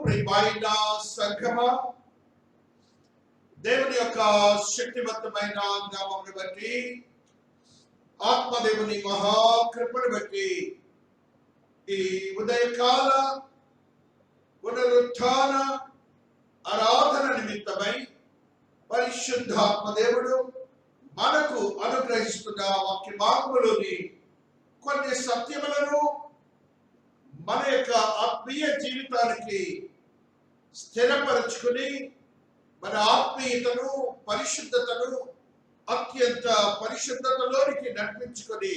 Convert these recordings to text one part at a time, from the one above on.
ప్రియమైన సంఘమా, దేవుని యొక్క శక్తివంతమైన నామమును బట్టి, ఆత్మదేవుని మహాకృపను బట్టి ఈ ఉదయకాల పునరుత్థాన ఆరాధన నిమిత్తమై పరిశుద్ధాత్మదేవుడు మనకు అనుగ్రహిస్తున్న వాక్య భాగములోని కొన్ని సత్యములను మన యొక్క ఆత్మీయ జీవితానికి స్థిరపరచుకుని మన ఆత్మీయతను, పరిశుద్ధతను అత్యంత పరిశుద్ధతలోనికి నడిపించుకొని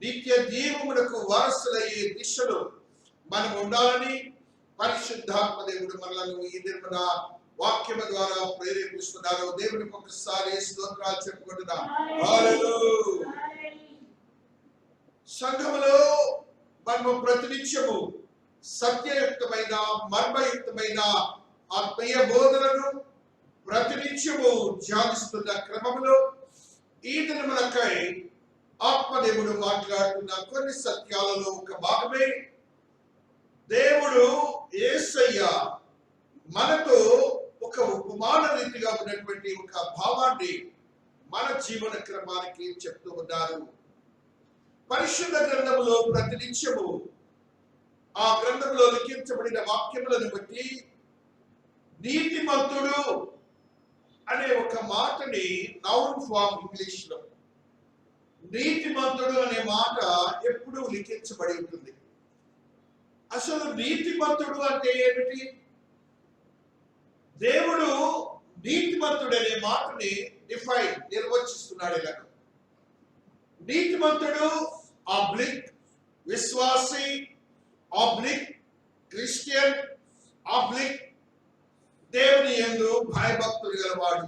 నిత్య జీవమునకు వారసులయ్యే దిశలో మనం ఉండాలని పరిశుద్ధాత్మదేవుడు మనలను ఈ నిర్మల వాక్యము ద్వారా ప్రేరేపిస్తున్నారు. దేవునికి ఒకసారి స్తోత్రాలు చెప్పుకుంటున్నాం. హల్లెలూయా. సంఘములో మనము ప్రతినిత్యము సత్యయుక్తమైన, మర్మయుక్తమైన ఆత్మీయ బోధనను ప్రతినిత్యము ధ్యానిస్తున్న క్రమంలో ఈ దినములకై ఆత్మదేవుడు మాట్లాడుతున్న కొన్ని సత్యాలలో ఒక భాగమే దేవుడు యేసయ్య మనతో ఒక ఉపమాన రీతిగా ఉన్నటువంటి ఒక భావాన్ని మన జీవన క్రమానికి చెప్తూ ఉన్నారు. పరిశుద్ధ గ్రంథములో ప్రతినిత్యము ఆ గ్రంథంలో లిఖించబడిన వాక్యములను బట్టి నీతిమంతుడు అనే ఒక మాటని నౌన్ ఫామ్ ఇంగ్లీష్ లో నీతిమంతుడు అనే మాట ఎప్పుడూ లిఖించబడి ఉంటుంది. అసలు నీతిమంతుడు అంటే ఏమిటి? దేవుడు నీతిమంతుడు అనే మాటని నిర్వచిస్తున్నాడు. ఇలా నీతిమంతుడు ఆబ్లిక్ విశ్వాసి, ఆబ్లిక్ క్రిస్టియన్, ఆబ్లిక్ దేవుని యందు భయభక్తులు గలవాడు.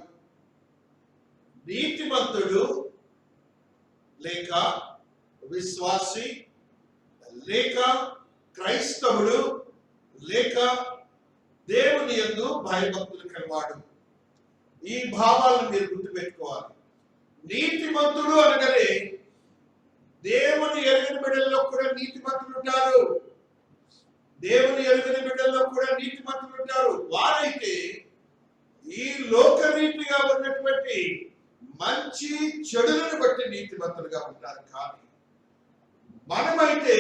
నీతిమంతుడు లేక విశ్వాసి లేక క్రైస్తవుడు లేక దేవుని యందు భయభక్తులు కలవాడు. ఈ భావాలను మీరు గుర్తుపెట్టుకోవాలి. నీతిమంతుడు అనగానే దేవుని ఎరుగని బిడ్డల్లో కూడా నీతిమంతులు ఉంటారు. దేవుని ఎరుగని బిడ్డల్లో కూడా నీతిమంతులు ఉంటారు. వారైతే ఈ లోకరీతిగా ఉన్నటువంటి మంచి చెడులను బట్టి నీతిమంతులుగా ఉంటారు. కానీ మనమైతే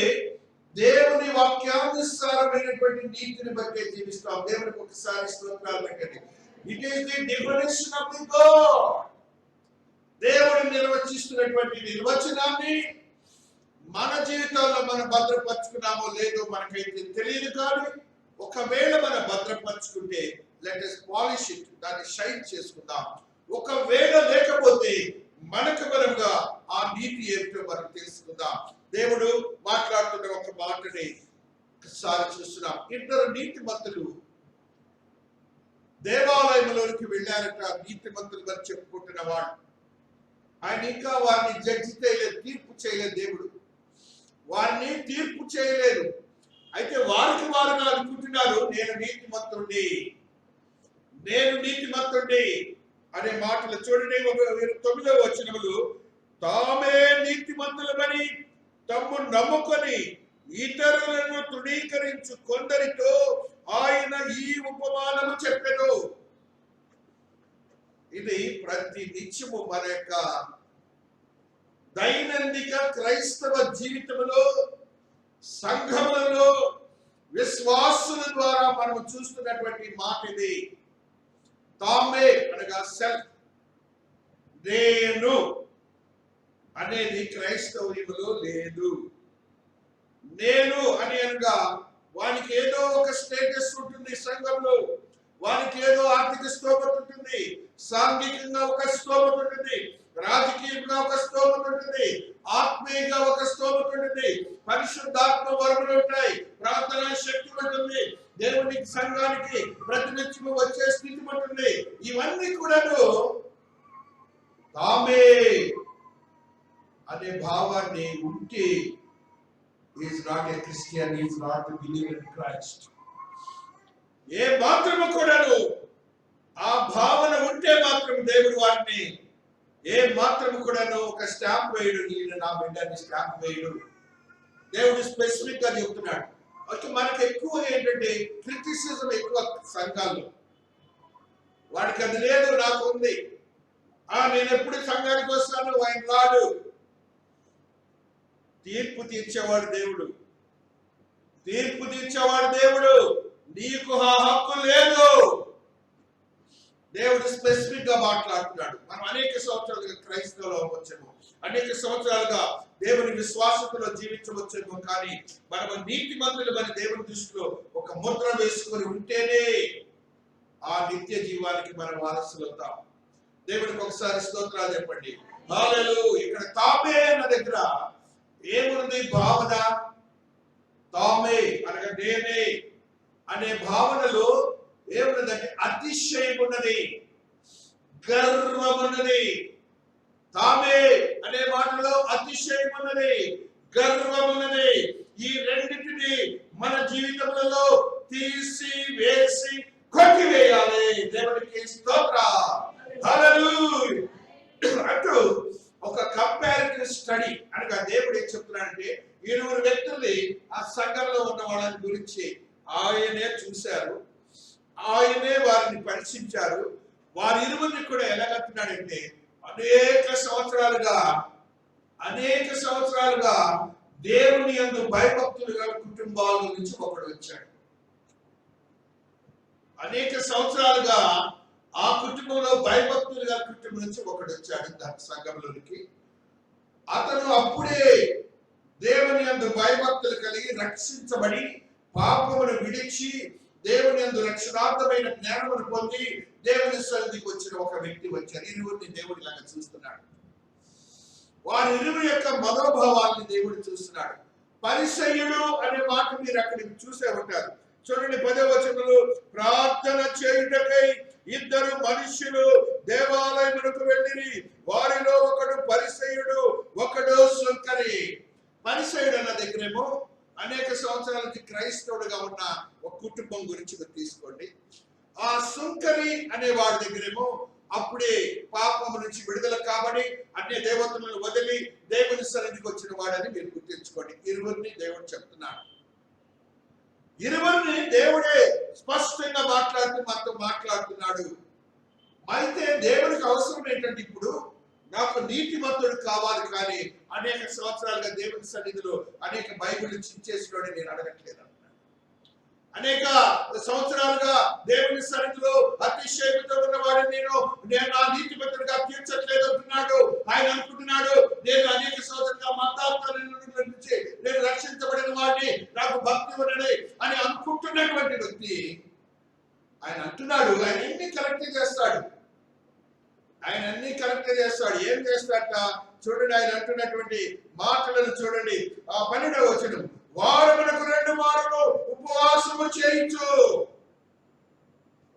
దేవుని వాక్యానుసారమైనటువంటి నీతిని బట్టి జీవిస్తాం. దేవునికి ఒకసారి స్తోత్రాలు పెట్టండి. It is the definition of the God. దేవుడు నిర్వచిస్తున్నటువంటి నిర్వచనాన్ని మన జీవితాల్లో మనం భద్రపరుచుకున్నామో లేదో మనకైతే తెలియదు. కానీ ఒకవేళ మనం భద్రపరుచుకుంటే లెట్ us పాలిష్ ఇట్, దాన్ని షైన్ చేసుకుందాం. ఒకవేళ లేకపోతే మనకు మనముగా ఆ నీతి ఏమిటో మనం తెలుసుకుందాం. దేవుడు మాట్లాడుతున్న ఒక మాటని ఒకసారి చూస్తున్నాం. ఇద్దరు నీతిమంతులు దేవాలయంలోనికి వెళ్ళారట. నీతిమంతులు అని చెప్పుకుంటున్న వాళ్ళు. ఆయన ఇంకా వారిని జడ్జి చేయలేదు, తీర్పు చేయలేదు. దేవుడు వారిని తీర్పు చేయలేదు. అయితే వారికి వారుగా అనుకుంటున్నారు, నేను నీతిమంతుడిని, నేను నీతిమంతుడిని అనే మాటలు చూడండి. 9వ వచనములు, తామే నీతిమంతులమని తమ్ము నమ్ముకొని ఇతరులను తృణీకరించు కొందరితో ఆయన ఈ ఉపమానము చెప్పెను. ఇది ప్రతి నిత్యము మన యొక్క దైనందిక క్రైస్తవ జీవితంలో, సంఘములలో, విశ్వాసుల ద్వారా మనం చూస్తున్నటువంటి మాట ఇది. తామే అనగా సెల్ఫ్, నేను అనేది క్రైస్తవ్యంలో లేదు. నేను అని అనగా వానికి ఏదో ఒక స్టేటస్ ఉంటుంది సంఘంలో, వానికి ఏదో ఆర్థిక స్తోమత ఉంటుంది, సాంఘికంగా ఒక స్తోమత ఉంటుంది, రాజకీయంగా ఒక స్తోమత ఉంటుంది, ఆత్మీయంగా ఒక స్తోమత ఉంటుంది, పరిశుద్ధాత్మ వరములు ఉంటాయి, ప్రార్థనా శక్తి ఉంటుంది, దేవునికి సంఘానికి ప్రతినిత్యము వచ్చే స్థితి ఉంటుంది. ఇవన్నీ కూడాను తామే అనే భావాన్ని ఉంటే is not a Christian, is not a believer in Christ. ఏ మాత్రము కూడాను ఆ భావన ఉంటే మాత్రం దేవుడు వాటిని ఏ మాత్రము కూడాను ఒక స్టాంప్ వేయడు. నేను నా బిడ్డని స్టాంప్ వేయడు. దేవుడు స్పెసిఫిక్ గా చెప్తున్నాడు, మనకు ఎక్కువ ఏంటంటే క్రిటిసిజం ఎక్కువ సంఘాల్లో. వాడికి అది లేదు, నాకు ఉంది. నేను ఎప్పుడు సంఘానికి వస్తాను, ఆయన రాడు. తీర్పు తీర్చేవాడు దేవుడు, తీర్పు తీర్చేవాడు దేవుడు. నీకు ఆ హక్కు లేదు. దేవుడు స్పెసిఫిక్ గా మాట్లాడుతున్నాడు. మనం అనేక సంవత్సరాలుగా క్రైస్తవులు అవ్వచ్చేమో, అనేక సంవత్సరాలుగా దేవుని విశ్వాసంలో జీవించవచ్చేమో, కానీ మనం నీతిమంతులు మన దేవుని దృష్టిలో ఒక ముద్ర వేసుకొని ఉంటేనే ఆ నిత్య జీవానికి మనం వారసులవుతాం. దేవుడికి ఒకసారి స్తోత్రాలు చెప్పండి. హల్లెలూయా. ఇక్కడ తామే అన్న దగ్గర ఏముంది భావన? తామే అనగా నేనే అనే భావనలో ఏమున్నదంటే అతిశయం ఉన్నది, గర్వం ఉన్నది. తామే అనే మాటలో అతిశయం ఉన్నది, గర్వం ఉన్నది. ఈ రెండింటిని మన జీవితంలో తీసి వేసి కొట్టివేయాలి. దేవునికి స్తోత్రం. హల్లెలూయా. అంటూ ఒక కంపారిటివ్ స్టడీ అనగా దేవుడు ఏం చెప్తున్నాడంటే, ఇరువురు వ్యక్తుల్ని ఆ సంఘంలో ఉన్న వాళ్ళని గురించి ఆయనే చూశారు, ఆయనే వారిని పరీక్షించారు. వారి ఇరువురిని కూడా ఎలాగంటున్నాడంటే, అనేక సంవత్సరాలుగా దేవుని యందు భయభక్తులుగా కుటుంబాల నుంచి ఒకడు వచ్చాడు. అనేక సంవత్సరాలుగా ఆ కుటుంబంలో భయభక్తులుగా కుటుంబం నుంచి ఒకడు వచ్చాడు దాని సంఘంలోనికి. అతను అప్పుడే దేవుని యందు భయభక్తులు కలిగి రక్షించబడి పాపమును విడిచి దేవుని యందు రక్షణార్థమైన జ్ఞానమును పొంది దేవుని సన్నిధికి వచ్చిన ఒక వ్యక్తి వచ్చారు. ఇరువురిని దేవుడి లాగా చూస్తున్నాడు. వారి ఇరువురి యొక్క మనోభావాన్ని దేవుడు చూస్తున్నాడు. పరిసయ్యుడు అనే మాట మీరు అక్కడ చూసే ఉంటారు. చూడండి 10వ వచనంలో, ప్రార్థన చేయుటకై ఇద్దరు మనుషులు దేవాలయమునకు వెళ్ళిరి, వారిలో ఒకడు పరిసయ్యుడు, ఒకడు సుంకరి. పరిసయ్యుడు అన్న దగ్గరేమో అనేక సంవత్సరాల నుంచి క్రైస్తవుడుగా ఉన్న ఒక కుటుంబం గురించి తీసుకోండి. ఆ సుంకరి అనే వాడి దగ్గరేమో అప్పుడే పాపము నుంచి విడుదల కాబడి అన్ని దేవతలను వదిలి దేవుని సన్నిధికి వచ్చిన వాడని మీరు గుర్తించుకోండి. ఇరువురిని దేవుడు చెప్తున్నాడు. ఇరువురిని దేవుడే స్పష్టంగా మనతో మాట్లాడుతున్నాడు. అయితే దేవునికి అవసరం ఏంటంటే, ఇప్పుడు నాకు నీతిమంతుడు కావాలి, కానీ అనేక సంవత్సరాలుగా దేవుని సన్నిధిలో అనేక బైబిల్ చించేసినోడు నేను అడగట్లేదు. అనేక సంవత్సరాలుగా దేవుని సన్నిధిలో అతిశయంతో ఉన్నవాడిని నేను నా నీతిమంతుడిగా తీర్చట్లేదు అంటున్నాడు. ఆయన అనుకుంటున్నాడు, నేను అనేక సంవత్సరాలుగా మతాల నుంచి నేను రక్షించబడిన వాడిని, నాకు భక్తి ఉన్నది అని అనుకుంటున్నటువంటి వ్యక్తి ఆయన అంటున్నాడు. ఆయన అన్ని కరెక్ట్ చేస్తాడు. ఏం చేస్తాడట చూడండి. ఆయన అంటున్నటువంటి మాటలను చూడండి. ఆ 12వ వచనం, వారమునకు 2 మారులు ఉపవాసము చేయించు.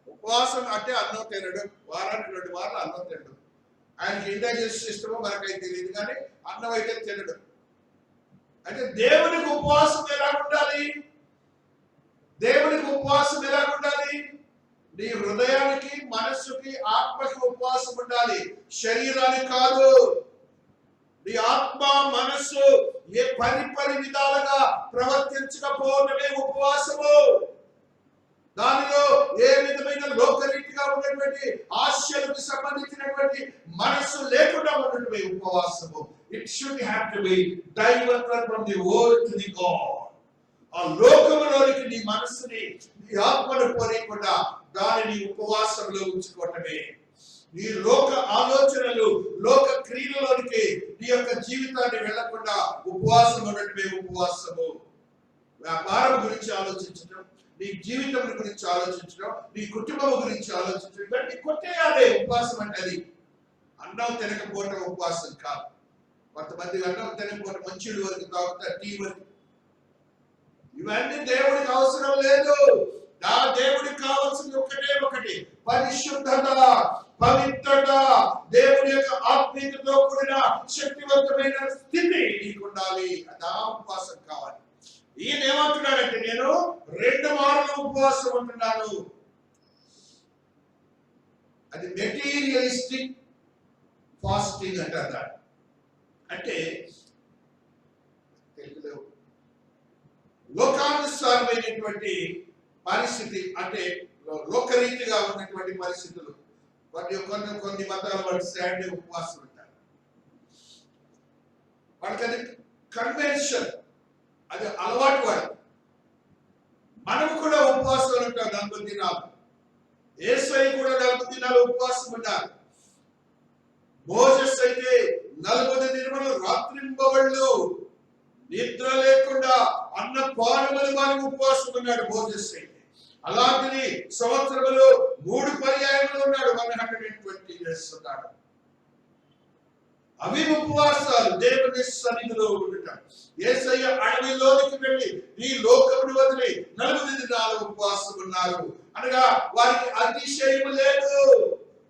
ఉపవాసం అంటే అన్నం తినడు. వారానికి 2 మార్లు అన్నం తినడు. ఆయనకి ఇండైజెస్ట్ సిస్టమ్ మనకైతే తెలియదు, కానీ అన్నం అయితే తినడు. అంటే దేవునికి ఉపవాసం ఎలా ఉండాలి? నీ హృదయానికి, మనస్సుకి, ఆత్మకి ఉపవాసం ఉండాలి, శరీరానికి కాదు. నీ ఆత్మ, మనస్సు ఏ పరి విధాలుగా ప్రవర్తించకపోవడమే ఉపవాసము. దానిలో ఏ విధమైన లోకరీతిగా ఉన్నటువంటి ఆశలకు సంబంధించినటువంటి మనస్సు లేకుండా ఉండటమే ఉపవాసము. It should have to be diverted from the world to the God. ఆ లోకములోనికి నీ మనస్సుని, నీ ఆత్మను పోనీయకుండా దానిని ఉపవాసంలో ఉంచుకోవటమే. నీ లోక ఆలోచనలు, లోక క్రియలలోనికి నీ యొక్క జీవితాన్ని వెళ్లకుండా ఉపవాసం ఉండటమే ఉపవాసము. వ్యాపారం గురించి ఆలోచించడం, నీ జీవితం గురించి ఆలోచించడం, నీ కుటుంబం గురించి ఆలోచించడం, ఇవన్నీ కొట్టేయాలి. ఉపవాసం అంటే అది అన్నం తినకపోవటం ఉపవాసం కాదు. కొంతమంది అన్నం తినకపోవటం మంచిడు వరకు తాగుతారు, టీ వరకు. ఇవన్నీ దేవుడికి అవసరం లేదు. నా దేవుడికి కావాల్సింది ఒకటి, పరిశుద్ధత, పవిత్రత, దేవుని యొక్క ఆత్మీయతతో కూడిన శక్తివంతమైన స్థితి నీకు ఉండాలి. అదా ఉపవాసం కావాలి. ఈయన ఏమంటున్నాడంటే, నేను 2 మార్లు ఉపవాసం ఉంటున్నాను. అది మెటీరియలిస్టిక్ ఫాస్టింగ్ అంటారు. అంటే తెలుగులో లోకానుసారమైనటువంటి పరిస్థితి, అంటే లోకరీతిగా ఉన్నటువంటి పరిస్థితులు. కొన్ని మతాలు వాళ్ళు శాండే ఉపవాసం ఉంటారు, వాళ్ళకి అది కన్వెన్షన్, అది అలవాటు వాడు. మనం కూడా ఉపవాసాలు ఉంటాం 40 దినాలు. యేసయ్య కూడా 40 దినాలు ఉపవాసం ఉన్నారు. మోసెస్ అయితే 40 దినములు రాత్రింబవళ్ళు నిద్ర లేకుండా అన్న పానములు వారికి ఉపవాసం ఉన్నాడు మోసెస్ అయితే. అలాంటిది సంవత్సరములు 3 పర్యాయములు ఉన్నాడు, 120 days ఉన్నాడు. అవి ఉపవాసాలు, దేవుని సన్నిధిలో ఉండటం. యేసయ్య అడవిలోనికి వెళ్ళి ఈ లోకమును వదిలి 40 దినాలు ఉపవాసం ఉన్నారు అనగా వారికి అతిశయము లేదు.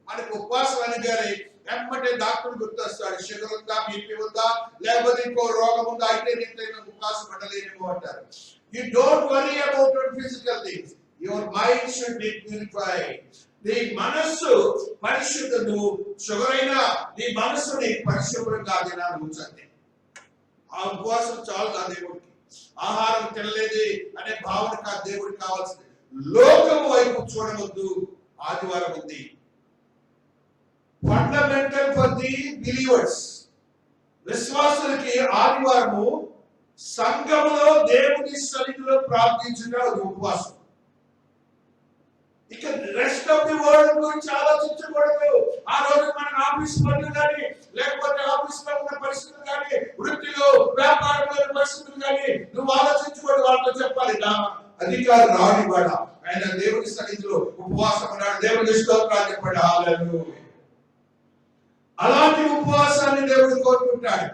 మనకు ఉపవాసం అనగానే వెంబటే డాక్టర్ గుర్తొస్తాడు, షుగర్ ఉందా, బీపీ ఉందా, లేకపోతే ఇంకో రోగం ఉందా, అయితే నేను ఉపవాసం పడలేనేమో అంటారు. You don't worry about physical things, your mind should be purified. నీ మనస్సు పరిశుద్ధము, షుగర్ అయినా నీ మనస్సుని పరిశుభ్రంగా దినాలు ఉంచండి. ఆ ఉపవాసం చాలు ఆ దేవుడికి. ఆహారం తినలేదు అనే భావన కాదు దేవుడికి కావాల్సింది. లోకము వైపు చూడవద్దు. ఆదివారం ఉంది ఫండమెంటల్ ఫర్ ది బిలీవర్స్. విశ్వాసులకి ఆదివారము సంఘములో దేవుని సన్నిధిలో ప్రార్థించడం ఉపవాసం. ఇక రెస్ట్ ఆఫ్ ది వరల్డ్ గురించి ఆలోచించకూడదు. ఆ రోజు మన ఆఫీస్ పనులు కానీ, లేకపోతే ఆఫీస్ లో ఉన్న పరిస్థితులు కానీ, వృత్తిలో వ్యాపారంలో పరిస్థితులు కానీ నువ్వు ఆలోచించకూడదు. వాళ్ళతో చెప్పాలి, నా అధికారం రాని వాడ ఆయన దేవుని సన్నిధిలో ఉపవాసం ఉన్నాడు, దేవుని స్తోత్రాలు చెప్పాడు. హల్లెలూయా. అలాంటి ఉపవాసాన్ని దేవుడు కోరుకుంటాడు.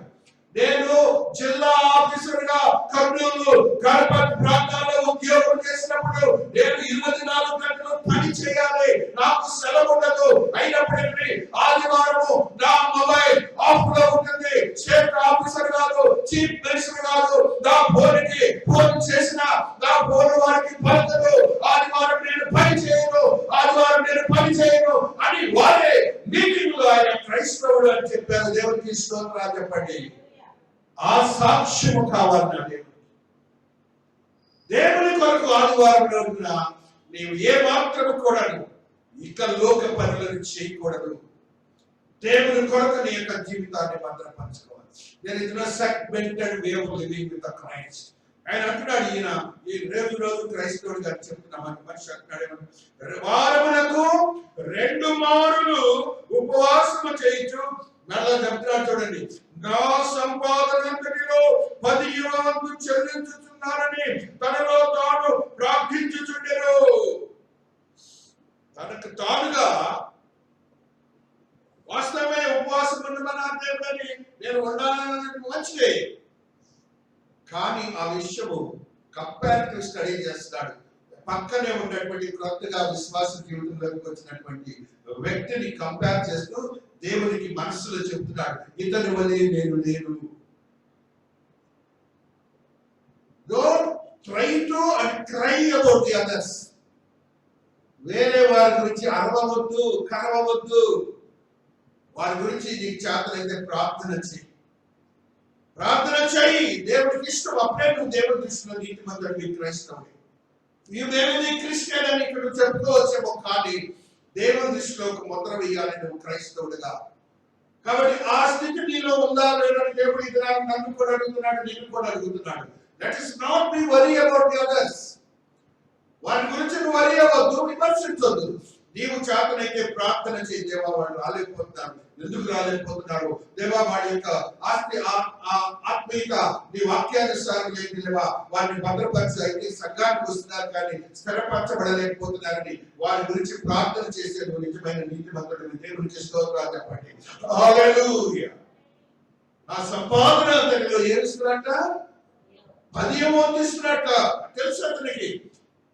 నేను జిల్లా ఆఫీసర్ గా కర్నూలు గణపతి ప్రాంతాల్లో ఉద్యోగం చేసినప్పుడు నేను 24 గంటలు పని చేయాలి, నాకు సెలవు ఉండదు. అయినప్పటికీ ఆదివారము నా మొబైల్ ఆఫ్ లో ఉంటుంది. స్టేట్ ఆఫీసర్ కాదు, చీఫ్ మినిస్టర్ కాదు, నా ఫోన్కి ఫోన్ చేసిన నా ఫోన్ వారికి పలకదు. ఆదివారం నేను పని చేయను, ఆదివారం నేను పని చేయను అని వారే మీటింగ్ లో ఆయన క్రైస్తవుడు అని చెప్పారు. దేవునికి స్తోత్రాలు చెప్పండి. ఆ సాక్ష్యము కావాలన్నా దేవుని కొరకు ఆదివారం రోజున నీవు ఏ మాత్రము కూడా ఇక లోక పనులను చేయకూడదు. దేవుని కొరకు నీ యొక్క జీవితాన్ని భద్రపరచుకోవాలి. There is no segmented way of living with the Christ. ఆయన అంటున్నాడు, ఈ రోజు క్రైస్తవుడు గారు చెప్తున్నామని మనిషి అంటున్నాడు, వారమునకు 2 మారులు ఉపవాసము చేయించు. మళ్ళా చెప్తున్నాడు చూడండి, నా సంపాదనంతటిలో 10వ వంతు చెల్లించుచున్నారని తనలో తాను ప్రార్థించుచుండెను. తనకు తానుగా వాస్తవమే ఉపవాసం ఉండమని అర్థమని నేను ఉండాలన్నది మంచిదే, కానీ ఆ విషయము కంపారిటివ్ స్టడీ చేస్తాడు. పక్కనే ఉన్నటువంటి కొత్తగా విశ్వాస జీవితంలోకి వచ్చినటువంటి వ్యక్తిని కంపేర్ చేస్తూ దేవునికి మనసులో చెప్తున్నాడు, ఇతని వలె నేను లేను. Don't try to and cry about the others. వేరే వారి గురించి అరవవద్దు, కరవవద్దు. వారి గురించి నీకు చేతనైతే ప్రార్థన చేయి, ప్రార్థన చేయి. దేవుడికి ఇష్టం. అప్పుడే నువ్వు దేవుడి దృష్టిలో నీతిమంతుడివి, క్రైస్తవుడి. నీవేమి క్రిస్టియన్ అని ఇక్కడ చెప్పుకోవచ్చేమో, కానీ దేవుని దృష్టిలో ఒక ముద్ర వేయాలి నువ్వు క్రైస్తవుడిగా. కాబట్టి ఆ స్థితి నీలో ఉందా లేదని దేవుడు ఇది నన్ను కూడా అడుగుతున్నాడు, నిన్ను కూడా అడుగుతున్నాడు. That is not be worry about the others. వారి గురించి నువ్వు వరీ అవ్వద్దు, విమర్శించొద్దు. నీవు చేతనైతే ప్రార్థన చేయి, దేవా వాళ్ళు రాలేకపోతున్నారు, ఎందుకు రాలేకపోతున్నారు, దేవా వాడి యొక్క ఆత్మీయత నీ వాక్యానుసారం లేదు దేవా, వారిని భద్రపరిచి అయితే సంఘానికి వస్తున్నారు కానీ స్థిరపరచబడలేకపోతున్నారని వారి గురించి ప్రార్థన చేసే నువ్వు నిజమైన నీతిమంతుడివి. దేవునికి స్తోత్రాలు చెప్పండి. హల్లెలూయా. నా సంపాదన అంతటిలో ఏమిస్తున్నట్ట? 10వ వంతు ఇస్తున్నట్ట. తెలుసు అతనికి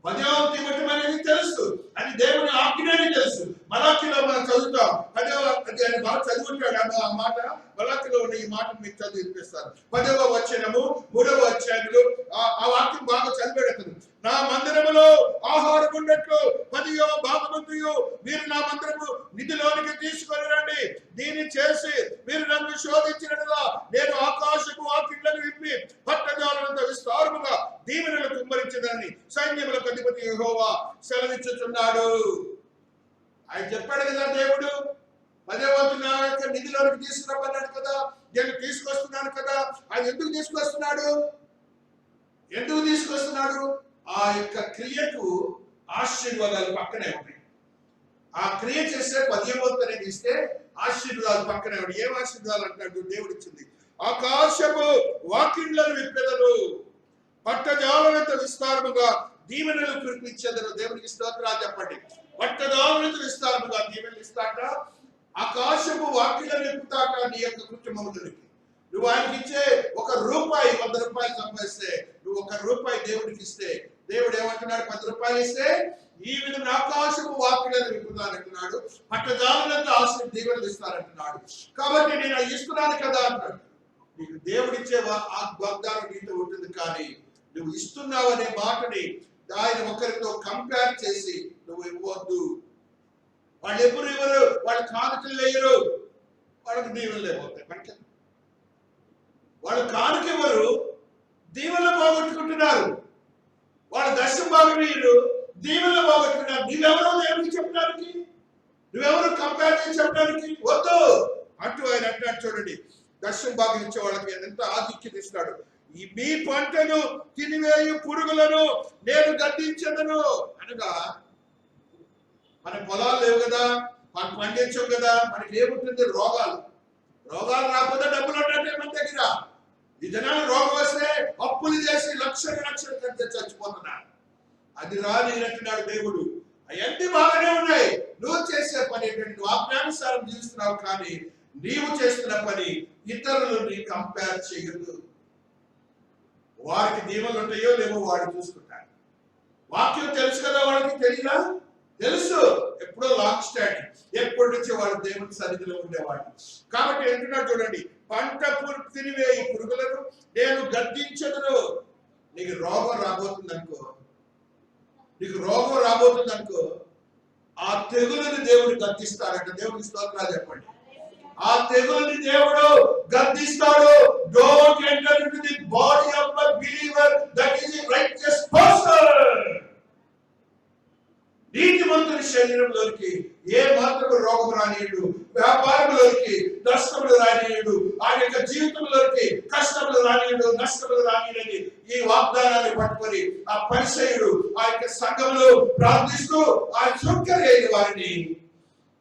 10వ వంతు ఇవ్వటం అనేది తెలుసు, అది దేవుని ఆజ్ఞని తెలుసు. మలాఖీలో మనం చదువుతాం, 10వ అధ్యాయం బాగా చదువుతాడు ఆ మాట. మలాఖీలో ఉన్న ఈ మాట మీకు చదివిపిస్తారు. 10వ వచనము 3వ అధ్యాయంలో ఆ వాక్యం బాగా చదివాడు అతను. నా మందిరములో ఆహారం ఉన్నట్లు 10వ భాగమంతయు మీరు నా మందిరము నిధిలోనికి తీసుకొని రండి. దీన్ని చేసి మీరు నన్ను శోధించినట్లుగా నేను ఆకాశపు వాకిళ్లను విప్పి పట్టజాలనంత విస్తారముగా దీవెనలు కుమ్మరించదని సైన్యములకు అధిపతి యెహోవా సెలవిచ్చుచున్నాడు. ఆయన చెప్పాడు కదా దేవుడు, 10వ వంతు నా యొక్క నిధిలోనికి తీసుకురమ్మన్నాడు కదా, నేను తీసుకొస్తున్నాను కదా. ఆయన ఎందుకు తీసుకొస్తున్నాడు? ఆ యొక్క క్రియకు ఆశీర్వాదాలు పక్కనే ఉన్నాయి. ఆ క్రియ చేస్తే 10వ వంతు అనేది ఇస్తే ఆశీర్వాదాలు పక్కనే ఉన్నాయి. ఏం ఆశీర్వాదాలు అంటాడు దేవుడు ఇచ్చింది? ఆకాశపు వాకిళ్లను విప్పెదరు, పట్టజాలనంత విస్తారముగా దీవెనలు కురిపించెదరు. దేవునికి స్తోత్రాలు చెప్పండి. పట్టజాలనంత విస్తారముగా దీవెనలు ఇస్తాట, ఆకాశపు వాకిళ్లను విప్పుతాట నీ యొక్క కుటుంబంలోనికి. నువ్వు ఆయనకి ఇచ్చే ₹1 ₹100 సంపాదిస్తే, నువ్వు ₹1 దేవుడికి ఇస్తే, దేవుడు ఏమంటున్నాడు? 10 రూపాయలు ఇస్తే ఈ విధంగా ఆకాశపు వాకిళ్లను విప్పుతానంటున్నాడు, పట్టజాలనంత దీవెనలు ఇస్తానంటున్నాడు. కాబట్టి నేను ఇస్తున్నాను కదా అంటాడు. నీకు దేవుడిచ్చే ఆ వాగ్దానం నీతో ఉంటుంది, కానీ నువ్వు ఇస్తున్నావు అనే మాటని ఆయన ఒకరితో కంపేర్ చేసి నువ్వు ఇవ్వద్దు. వాళ్ళు ఎప్పుడు ఇవ్వరు, వాళ్ళు కానుకలు వేయరు, వాళ్ళకి దీవెనలు లేకపోతాయి. మనకి వాళ్ళు కానుక ఇవ్వరు, దీవెనలు పోగొట్టుకుంటున్నారు. వాళ్ళు దశం భాగం వేయరు, దీవెనలు పోగొట్టుకున్నారు. నువ్వెవరో దేవుడికి చెప్పడానికి, నువ్వెవరు కంపేర్ చేసి చెప్పడానికి? వద్దు అంటూ ఆయన అంటాడు. చూడండి, దశం భాగం ఇచ్చే వాళ్ళకి ఎంత ఆధిక్యత ఇస్తాడు. మీ పంటను తినివేయు పురుగులను నేను గద్దించదను అనగా, మన పొలాలు లేవు కదా, మనం పండించం కదా, మనకి ఏముంటుంది? రోగాలు రాకపోతే డబ్బులు ఉన్నట్టే మన దగ్గర. ఈ జనాలు రోగం వస్తే అప్పులు చేసి లక్షలు ఖర్చు చచ్చిపోతున్నారు. అది రానినట్టున్నాడు దేవుడు. అవన్నీ బాగానే ఉన్నాయి. నువ్వు చేసే పని ఏంటంటే నువ్వు ఆజ్ఞానుసారం జీవిస్తున్నావు, కానీ నీవు చేస్తున్న పని ఇతరులని కంపేర్ చేయదు. వారికి దీవెనలు ఉంటాయో లేవో వాడు చూసుకుంటాడు. వాక్యం తెలుసు కదా, వాళ్ళకి తెలియదా? తెలుసు. ఎప్పుడో లాంగ్ స్టాండింగ్, ఎప్పటి నుంచి వాడు దేవుని సన్నిధిలో ఉండేవాడు. కాబట్టి అంటున్నాడు చూడండి, పంట తినివేయి పురుగులను నేను గద్దించదును. నీకు రోగం రాబోతుందనుకో, ఆ తెగులని దేవుడు గద్దిస్తాడంట. దేవుడికి స్తోత్రాలు చెప్పండి. ఆ తెగులని దేవుడు గద్దిస్తాడు. Don't enter into the body of the believer that is a righteous person. నీతిమంతుని శరీరంలోకి ఏ మాత్రం రోగం రానియడు, వ్యాపారంలోకి నష్టములు రానియడు, ఆయన యొక్క జీవితంలోకి కష్టములు రానియడు, నష్టములు రానియడని ఈ వాగ్దానాన్ని పట్టుకొని ఆ పరిసయ్యుడు ఆ యొక్క సంఘంలో ప్రార్థిస్తూ ఆ చుక్కలేని వారిని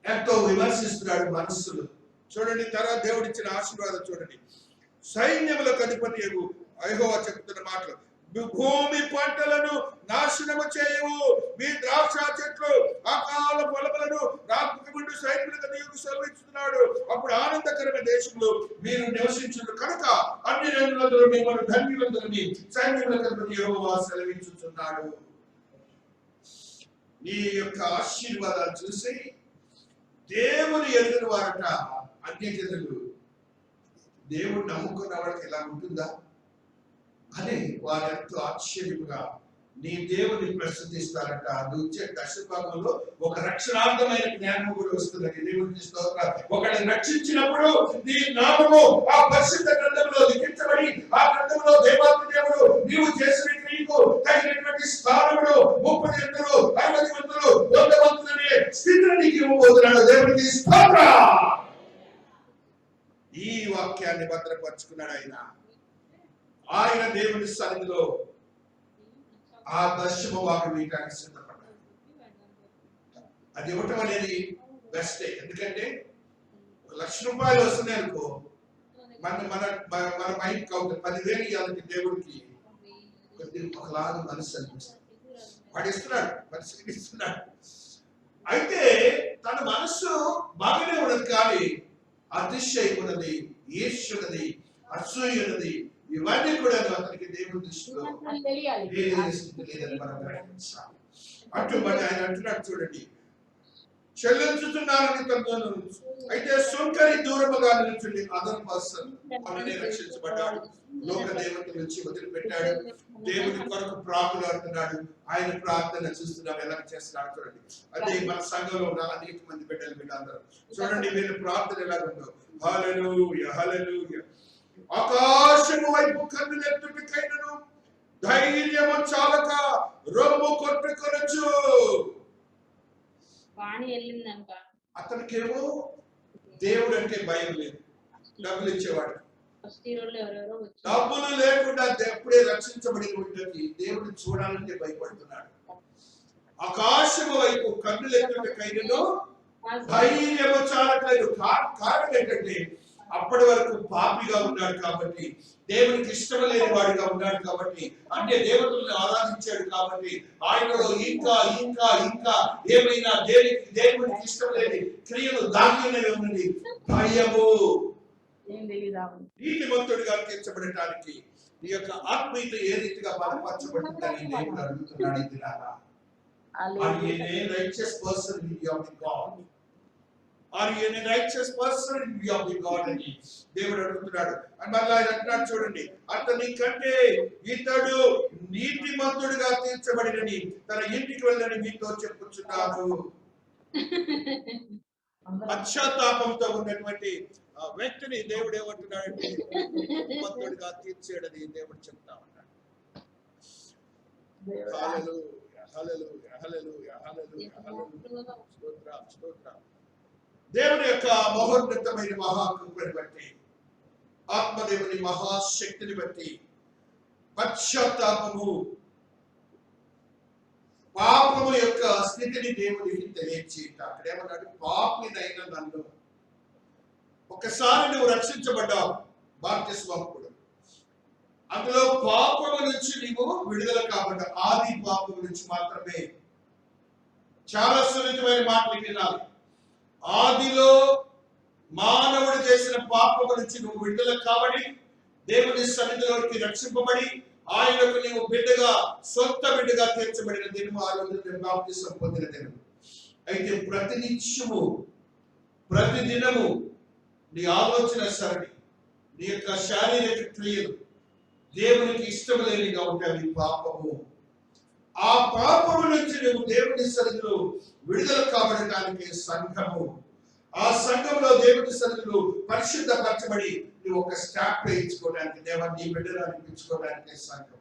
ఎంతో విమర్శిస్తున్నాడు మనస్సులు. చూడండి, తర్వాత దేవుడిచ్చిన ఆశీర్వాదం చూడండి. సైన్యములకు అధిపతి యెహోవా చెప్తున్న మాటలు, భూమి పంటలను నాశనము చేయవు, మీ ద్రాక్ష చెట్లు అకాల ఫలములను రాకముందు సైన్యులకు సెలవిస్తున్నాడు. అప్పుడు ఆనందకరమైన దేశంలో మీరు నివసించుడు కనుక అన్ని రంగులందరూ మిమ్మల్ని ధన్యులందరినీ సైన్యులకు యెహోవా సెలవిస్తున్నాడు. నీ యొక్క ఆశీర్వాదాలు చూసి దేవుని ఎదురు వారట అన్యజనులు, దేవుడు నమ్ముకున్న వాళ్ళకి ఎలా ఉంటుందా అని వారెంతో ఆశ్చర్యముగా నీ దేవుని ప్రసిద్ధిస్తారట. నువ్వు ఇచ్చే దశభాగంలో ఒక రక్షణార్థమైన జ్ఞానము కూడా వస్తుందని దేవుడికి స్తోత్రం. ఒకరిని రక్షించినప్పుడు నీ నామము ఆ పరిశుద్ధ గ్రంథంలో లిఖించబడి ఆ గ్రంథంలో దేవాది దేవుడు నీవు చేసిన క్రియకు తగినటువంటి స్థానములు 30 వంతులు 60 వంతులు 100 వంతులు అనే స్థితిని నీకు ఇవ్వబోతున్నాడు. దేవుడికి స్తోత్రం. ఈ వాక్యాన్ని భద్రపరుచుకున్నాడు ఆయన దేవుని సన్నిధిలో ఆ దశమ భాగం వేయడానికి సిద్ధపడ్డాడు. అది ఇవ్వటం అనేది బెస్టే. ఎందుకంటే ₹1,00,000 వస్తున్నాయి అనుకో, మన మైండ్ కౌంట్ 10,000 ఇవ్వాలంటే దేవుడికి ఒకలాగా మనసు అనిపిస్తుంది. వాడు ఇస్తున్నాడు, మనసుకి ఇస్తున్నాడు. అయితే తన మనస్సు బాగానే ఉన్నది, కానీ అతిశయం ఉన్నది, ఈర్ష్య ఉన్నది, అసూయ ఉన్నది. ఇవన్నీ కూడా అతనికి దేవుని దృష్టిలో లేదని మనం గ్రహించాలి. అటువంటి ఆయన అంటున్నాడు చూడండి, చెల్లించుతున్నారని తనతో. అయితే సుంకరి దూరముగా నిలిచింది. అదర్ పర్సన్ మననే రక్షించబడ్డాడు, లోక దేవత నుంచి వదిలిపెట్టాడు, దేవుని కొరకు ప్రాకులాడుతున్నాడు. ఆయన ప్రార్థన చూస్తున్నాం ఎలా చేస్తున్నాడు చూడండి. అదే మన సంఘంలో ఉన్న అనేక మంది బిడ్డలు వీళ్ళందరూ చూడండి, వీళ్ళ ప్రార్థన ఎలాగుందో. హల్లెలూయా హల్లెలూయా. ఆకాశము వైపు కన్నులెత్తుటకైనను ధైర్యము చాలక రొమ్ము కొట్టుకొనొచ్చు. అతనికేమో దేవుడు అంటే భయం లేదు, డబ్బులు ఇచ్చేవాడు. డబ్బులు లేకుండా ఎప్పుడే రక్షించబడిన వ్యక్తి దేవుడిని చూడాలంటే భయపడుతున్నాడు. ఆకాశము వైపు కన్నులెత్తుటకైనను ధైర్యము చాలకలేదు. కారణం ఏంటంటే అప్పటి వరకు పాపిగా ఉన్నాడు కాబట్టి, దేవునికి ఇష్టం లేని వాడిగా ఉన్నాడు కాబట్టి, అంటే దేవతలను ఆరాధించాడు కాబట్టి ఆయనలో ఇంకా ఇంకా ఇంకా ఏమైనా దేవునికి ఇష్టం లేని క్రియలు దాగినవి ఉన్నది. భయము. నీతిమంతుడిగా తీర్చబడటానికి నీ యొక్క ఆత్మీయత ఏ రీతిగా బలపరచబడుతుందని దేవుడు అడుగుతున్నాడు. Are you a righteous person in the view of God? Are you a righteous person in the view of God? అని దేవుడు అడుగుతున్నాడు. అని మళ్ళీ ఆయన అంటున్నాడు చూడండి, అతని కంటే ఇతడు నీతిమంతుడిగా తీర్చబడినని తన ఇంటికి వెళ్ళని మీతో చెప్పుచున్నాను. పశ్చాత్తాపంతో ఉన్నటువంటి వ్యక్తిని దేవుడు ఏమంటున్నాడంటే నీతిమంతుడిగా తీర్చేడని దేవుడు చెప్తా ఉన్నాడు. హల్లెలూయా హల్లెలూయా హల్లెలూయా హల్లెలూయా హల్లెలూయా. స్తోత్రం స్తోత్రం. దేవుని యొక్క మహోన్నతమైన మహాకృపని బట్టి, ఆత్మదేవుని మహాశక్తిని బట్టి పశ్చాత్తాపము, పాపము యొక్క స్థితిని దేవునికి తెలియచేట. అక్కడ ఏమన్నాడు? పాపినైన నన్ను. ఒకసారి నువ్వు రక్షించబడ్డావు, బాప్తిస్మకుడు. అందులో పాపము నుంచి నీవు విడుదల కాబట్టి ఆది పాపము నుంచి మాత్రమే. చాలా సున్నితమైన మాటలు వినాలి. ఆదిలో మానవుడు చేసిన పాపము నుంచి నువ్వు విడుదల కాబట్టి దేవుని సన్నిధిలోకి రక్షింపబడి ఆయనకు నీవు బిడ్డగా, సొంత బిడ్డగా తీర్చబడిన దినము ఆ రోజు బాప్తిసం పొందిన దినము. అయితే ప్రతినిత్యము ప్రతిదినము నీ ఆలోచన సరళి, నీ యొక్క శారీరక క్రియలు దేవునికి ఇష్టం లేనిగా ఉంటాయి. పాపము. ఆ పాపము నుంచి నువ్వు దేవుని సన్నిధిలో విడుదల కాబడటానికి సంఘము, ఆ సంఘంలో దేవుని సన్నిధిలో పరిశుద్ధపరచబడి నువ్వు ఒక స్టాప్ వేయించుకోవడానికి, దేవాన్ని నీ బిడ్డలు అనిపించుకోవడానికి సంఘం.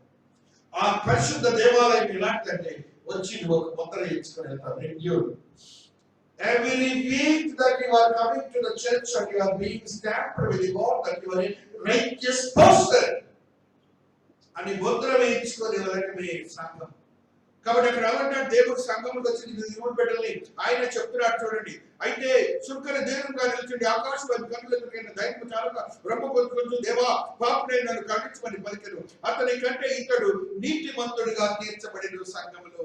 ఆ పరిశుద్ధ దేవాలయం ఎలాంటిదంటే వచ్చి నువ్వు ఒక ముద్ర వేయించుకొని వెళ్తావు. Renewed. Every week that you are coming to the church and you are being stamped with the God that you are a righteous person అని ముద్ర వేయించుకొని వెళ్ళటమే సంఘం. కాబట్టి అక్కడ ఏమంటాడు? దేవుడు సంఘంలోకి వచ్చి దేవుడు బిడ్డల్ని ఆయన చెప్తున్నాడు చూడండి. అయితే సుంకరి దేవుడుగా నిలిచింది. ఆకాశం వైపు కన్నులెత్తుటకైన ధైర్యము చాలక రొమ్ము కొట్టుకొంచు దేవా పాపునైన నన్ను కరుణించమని పలికెను. అతని కంటే ఇతడు నీతిమంతుడిగా తీర్చబడిన సంఘములో.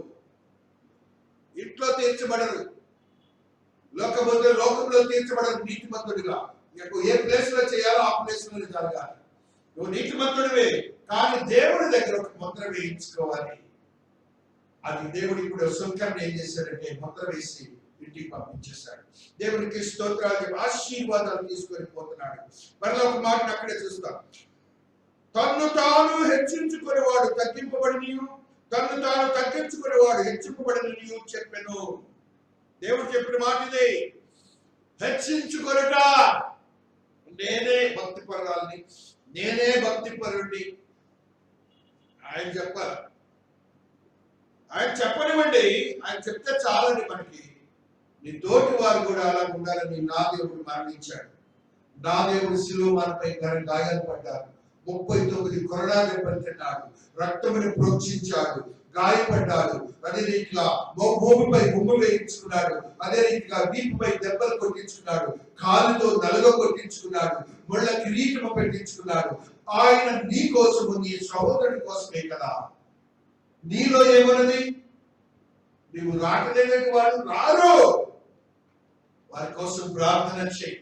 ఇంట్లో తీర్చబడరు, లోకంలో తీర్చబడరు. నీతిమంతుడిగా నీకు ఏ ప్లేస్ లో చేయాలో ఆ ప్లేస్ లో జరగాలి. నువ్వు నీతిమంతుడివే, కానీ దేవుడి దగ్గర ఒక ముద్ర వేయించుకోవాలి. అది దేవుడు ఇప్పుడు సుంకర్ని ఏం చేశాడంటే ముద్ర వేసి ఇంటికి పంపించేశాడు. దేవునికి స్తోత్రాలు, ఆశీర్వాదాలు తీసుకొని పోతున్నాడు. మరలా ఒక మాటను అక్కడే చూస్తాం. తన్ను తాను హెచ్చించుకునేవాడు తగ్గింపబడి, తన్ను తాను తగ్గించుకునేవాడు హెచ్చింపబడిన చెప్పాను. దేవుడు చెప్పిన మాట ఇదే, హెచ్చించుకొనుట. నేనే భక్తి పరురాల్ని, నేనే భక్తి పరుడిని ఆయన చెప్పాలి. ఆయన చెప్పనివ్వండి, ఆయన చెప్తే చాలండి మనకి. నీ తోటి వారు కూడా అలా ఉండాలని నా దేవుడు మరణించాడు. నా దేవుడు శిలువ మనపై గాయాలు పడ్డాడు, 39 కొరడాలు దెబ్బతిన్నాడు, రక్తముని ప్రోక్షించాడు, గాయపడ్డాడు. అదే రీతిగా భూమిపై బొమ్మ వేయించుకున్నాడు, అదే రీతిగా వీపుపై దెబ్బలు కొట్టించుకున్నాడు, కాలుతో నలుగ కొట్టించుకున్నాడు, ముళ్ళ కిరీటము పెట్టించుకున్నాడు. ఆయన నీ కోసము, నీ సహోదరుడి కోసమే కదా. నీలో ఏమన్నది? నీవు రాకలేని వారు రారు. వారి కోసం ప్రార్థన చేయి,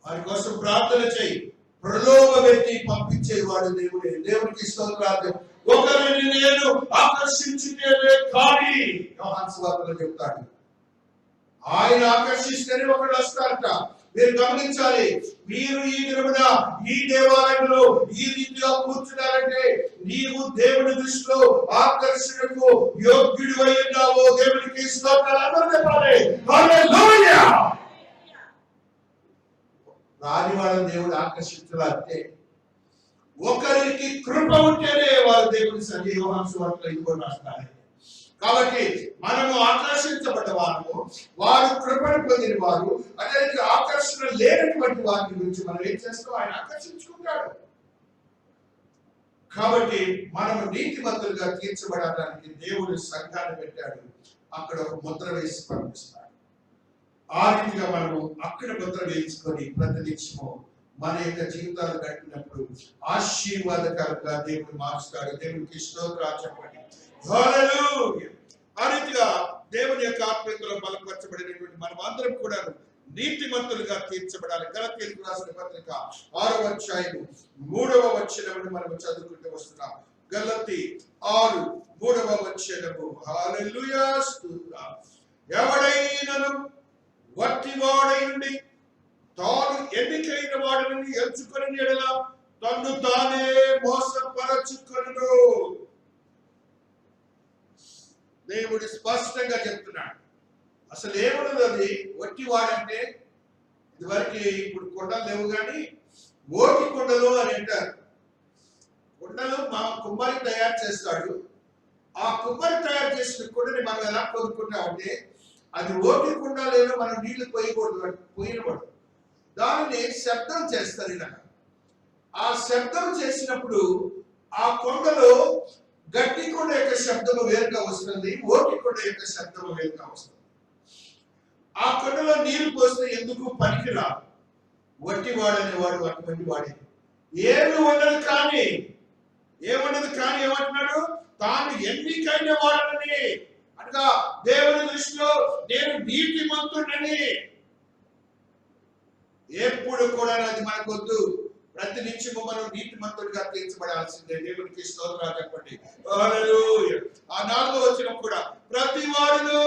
వారి కోసం ప్రార్థన చేయి. ప్రలోభ పెట్టి పంపించేవాడు దేవుడే. దేవునికి స్తోత్రాలు. ఒకరిని నేను ఆకర్షించితేనే కానీ యోహాను సువార్తలో చెప్తాడు, ఆయన ఆకర్షిస్తేనే ఒకళ్ళు వస్తారట. మీరు గమనించాలి, మీరు ఈ దినమున ఈ దేవాలయంలో ఈ రీతిగా కూర్చున్నారంటే నీవు దేవుని దృష్టిలో ఆకర్షణకు యోగ్యుడు అయి ఉన్నావో దేవునికి స్తోత్రాలు. అందరూ చెప్పాలి హల్లెలూయా. రాని వాళ్ళని దేవుడు ఆకర్షించాలంటే ఒకరికి కృప ఉంటేనే వారు దేవుని సజీవాంశంలో ఇంకో రాస్తారు. కాబట్టి మనము ఆకర్షించబడ్డ వారు, వారు కృపను పొందిన వారు, అదే ఆకర్షణ లేనటువంటి వారి గురించి మనం ఏం చేస్తాం, ఆయన ఆకర్షించుకుంటాడు. కాబట్టి మనము నీతిమంతులుగా తీర్చబడడానికి దేవుడు సంఘాన్ని పెట్టాడు, అక్కడ ఒక ముద్ర వేసి పంపిస్తాడు. ఆ రీతిగా మనము అక్కడ ముద్ర వేయించుకొని ప్రతినిత్యము మన యొక్క జీవితాలు గడిపినప్పుడు ఆశీర్వాదకరంగా దేవుడు మార్చుతాడు. దేవునికి స్తోత్రాలు చెప్పండి. హల్లెలూయా. ఆ రీతిగా దేవుని యొక్క ఆత్మీయతలో బలపరచబడినటువంటి మనం అందరం కూడా నీతిమంతులుగా తీర్చబడాలి. గలతీయులకు రాసిన పత్రిక 6వ అధ్యాయం 3వ వచనమును మనం చదువుకుంటూ వస్తున్నాం. గలతీ 6:3 వచనము. హల్లెలూయా. స్తోత్రం. ఎవడైనను వట్టివాడై ఉండి తాను ఎన్నికైన వాడిని ఎంచుకొని ఎడల తన్ను తానే మోసపరచుకొనును. దేవుడు స్పష్టంగా చెప్తున్నాడు. అసలు ఏమన్నది అది వట్టివాడంటే? ఇదివరకు ఇప్పుడు కొండలు లేవు కానీ ఓటి కొండలు అని అంటారు. కొండలు మా కుమ్మరి తయారు చేస్తాడు. ఆ కుమ్మరి తయారు చేసిన కొండని మనం ఎలా కొనుక్కుంటామంటే అది ఓటి కుండ లేదు, మనం నీళ్లు పోయకూడదు. దానిని శబ్దం చేస్తారు. ఇలా ఆ శబ్దం చేసినప్పుడు ఆ కొండలో గట్టి కొండ యొక్క శబ్దము వేరుగా వస్తుంది, ఓటి కొండ యొక్క శబ్దము వేరుగా వస్తుంది. ఆ కొండలో నీళ్లు పోస్తే ఎందుకు పనికిరాదు. వట్టివాడనే వాడు అటువంటి వాడే. ఏమి ఉండదు కానీ ఏమంటున్నాడు, తాను ఎన్నికైన వాడని అనగా దేవుని దృష్టిలో నేను నీతిమంతుడని. ఎప్పుడు కూడా అది మనకొద్దు. ప్రతి నిత్యము మనం నీతిమంతుడిగా తీర్చబడాల్సిందే. దేవునికి స్తోత్రాలు చెప్పండి. హల్లెలూయా. ఆ 4వ వచనం కూడా ప్రతి వాడును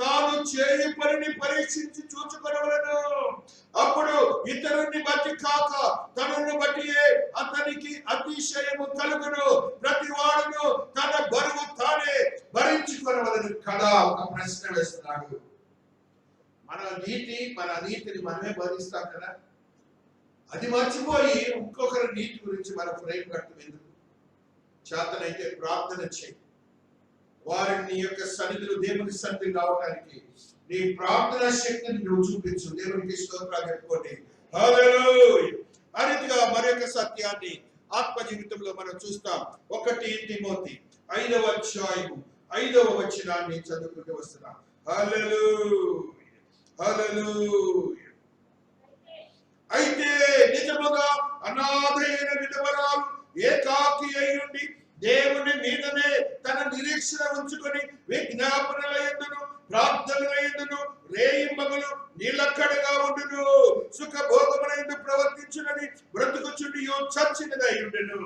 తాను చేయు పనిని పరీక్షించి చూచుకొనవలెను. అప్పుడు ఇతరుని బట్టి కాక తనను బట్టి అతనికి అతిశయము కలుగును. ప్రతి వాడును తన బరువు తానే భరించుకొనవలెను కదా. ఒక ప్రశ్న వేస్తున్నాడు. మన నీతిని మనమే భరిస్తాం కదా. అది మర్చిపోయి ఇంకొకరి నీతి గురించి మన ఫ్రేమ్ కట్టడం ఎందుకు? చేతనైతే ప్రార్థన చేయి. వారిని యొక్క సన్నిధిలో దేవుని సన్నిధి రావడానికి నీ ప్రార్థన శక్తిని నువ్వు చూపించు. దేవునికి స్తోత్రాలు చెప్పుకోండి. హల్లెలూయా. ఆ రీతిగా మరొక సత్యాన్ని ఆత్మ జీవితంలో మనం చూస్తాం. 1 తిమోతి 5వ అధ్యాయం 5వ వచనాన్ని చదువుకుంటూ వస్తున్నాం. హల్లెలూయా. హల్లెలూయా. అయితే నిజముగా అనాథైన విధవరాలు ఏకాకి అయి ఉండి దేవుని మీదనే తన నిరీక్షణ ఉంచుకొని విజ్ఞాపనలయందును ప్రార్థనలయందును రేయింబగలు నిలకడగా ఉండును. సుఖభోగములందు ప్రవర్తించునని బ్రతుకుచుండియో చచ్చినదై ఉండును.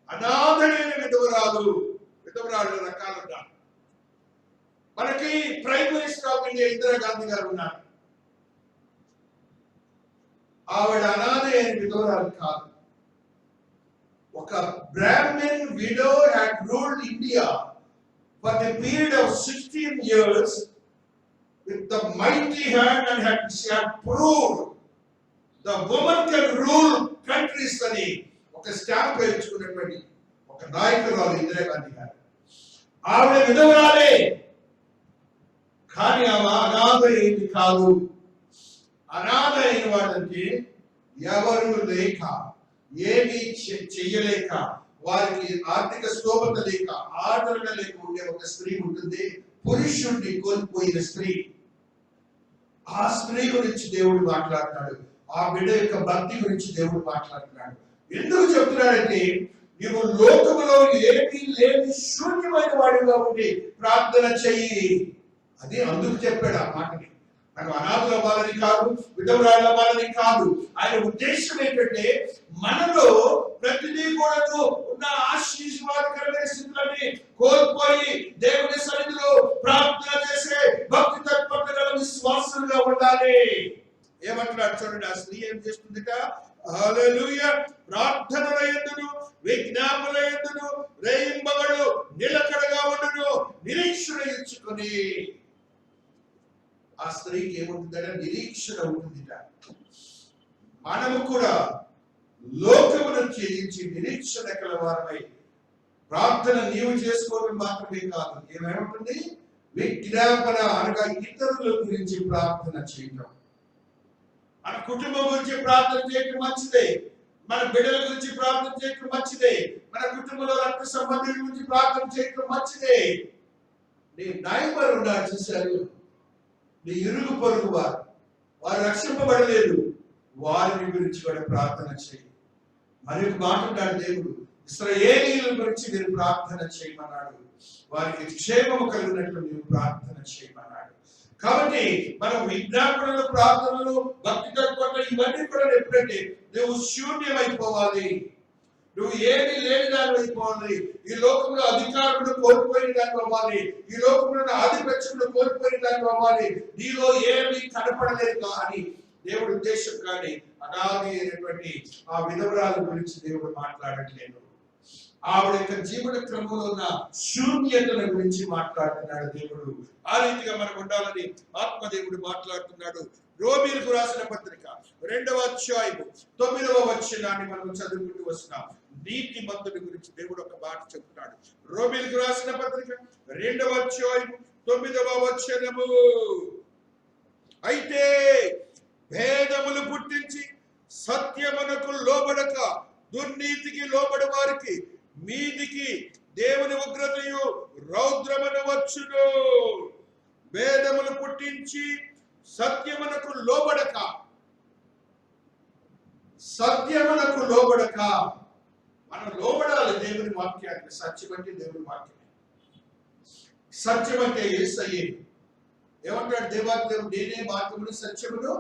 అనాథైన విధవరాలు రకాలున్నారు. మనకి prime minister of India Indira Gandhi గారు ఉన్నారు. ఆవిడ అనాథ అయిన విధవరాలు కాదు. ఒక Brahmin widow had ruled India for the period of 16 years with the mighty hand and she had proved the woman can rule countries అని ఒక స్టాంప్ వేయించుకున్నటువంటి ఒక నాయకురాలు ఇందిరాగాంధీ గారు. ఆవిడ విధవరాలే కానీ ఆమె అనాథ అయింది కాదు. అనాథ అయిన వాడంటే ఎవరు లేక, ఏమీ చెయ్యలేక, వారికి ఆర్థిక స్తోమత లేక, ఆదరణ లేక ఉండే ఒక స్త్రీ ఉంటుంది. పురుషుణ్ణి కోల్పోయిన స్త్రీ. ఆ స్త్రీ గురించి దేవుడు మాట్లాడుతున్నాడు. ఆ బిడ్డ యొక్క భక్తి గురించి దేవుడు మాట్లాడుతున్నాడు. ఎందుకు చెప్తున్నాడంటే నీవు లోకములో ఏమీ లేని శూన్యమైన వాడిగా ఉండి ప్రార్థన చెయ్యి. అది అందుకు చెప్పాడు ఆ మాటని. నాకు అనాథులు అవ్వాలని కాదు, విధవరాలు అవ్వాలని కాదు. ఆయన ఉద్దేశం ఏంటంటే మనలో ప్రతిదీ కూడా ఉన్న ఆశీర్వాదకరమైన స్థితులని కోల్పోయి దేవుని సన్నిధిలో ప్రార్థన చేసే భక్తి తత్పరత ఉండాలి. ఏమంటున్నాడు చూడండి, ఆ స్త్రీ ఏం చేస్తుందిట? హల్లెలూయా, ప్రార్థనల యందును విజ్ఞాపనల యందును రేయింబగళ్ళు నిలకడగా ఉండును, నిరీక్షణ ఇచ్చుకొని. ఆ స్త్రీకి ఏముంటుందట? నిరీక్షణ ఉంటుందిట. మనము కూడా లోకమును ఛేదించి నిరీక్షణ కలవారమై ప్రార్థన నీవు చేసుకోవడం మాత్రమే కాదు, ఏమేముంటుంది? విజ్ఞాపన అనగా ఇతరుల గురించి ప్రార్థన చేయటం. మన కుటుంబం గురించి ప్రార్థన చేయటం మంచిదే, మన బిడ్డల గురించి ప్రార్థన చేయటం మంచిదే, మన కుటుంబంలో రక్త సంబంధుల గురించి ప్రార్థన చేయటం మంచిదే. నీ నైబర్ ఉన్నారు చూశారు, నీ ఇరుగు పొరుగు వారు రక్షింపబడలేదు, వారిని గురించి కూడా ప్రార్థన చేయి. మరి ఒక మాట ఉంటాడు దేవుడు, ఇశ్రాయేలీయుల గురించి మీరు ప్రార్థన చేయమన్నాడు, వారికి క్షేమము కలిగినట్లు మీరు ప్రార్థన చేయమన్నాడు. కాబట్టి మనం విజ్ఞాపనలు, ప్రార్థనలు, భక్తి తత్పరత ఇవన్నీ కూడా ఎప్పుడంటే నువ్వు శూన్యమైపోవాలి, నువ్వు ఏమీ లేని దాని అయిపోవాలి, ఈ లోకంలో అధికారులు కోల్పోయిన దాన్ని అవ్వాలి, ఈ లోకంలో ఆధిపత్యములు కోల్పోయిన దాన్ని అవ్వాలి, నీలో ఏమీ కనపడలేదు కానీ దేవుడు ఉద్దేశం. కానీ అనాది అయినటువంటి ఆ విధవరాల గురించి దేవుడు మాట్లాడట్లేదు, ఆవిడ యొక్క జీవన క్రమంలో ఉన్న శూన్యతల గురించి మాట్లాడుతున్నాడు దేవుడు. ఆ రీతిగా మనం ఉండాలని ఆత్మదేవుడు మాట్లాడుతున్నాడు. రోమీయులకు రాసిన పత్రిక 2వ అధ్యాయము 9వ వచనాన్ని మనం చదువుకుంటూ వస్తున్నాం. నీతి మంతుడి గురించి దేవుడు ఒక మాట చెప్తున్నాడు. రోమీయులకు రాసిన పత్రిక 2వ అధ్యాయము 9వ వచనము, అయితే భేదములు పుట్టించి సత్యమునకు లోబడక దుర్నీతికి లోబడి వారికి మీదికి దేవుని ఉగ్రతయు రౌద్రమును వచ్చును. భేదములు పుట్టించి సత్యమునకు లోబడక మనం లోబడాలి దేవుని వాక్యానికి. సత్యం అంటే దేవుని వాక్యమే, సత్యం అంటే యేసయ్యే. ఏమంటాడు దేవాదేవుడు? నేనే మార్గమును సత్యమును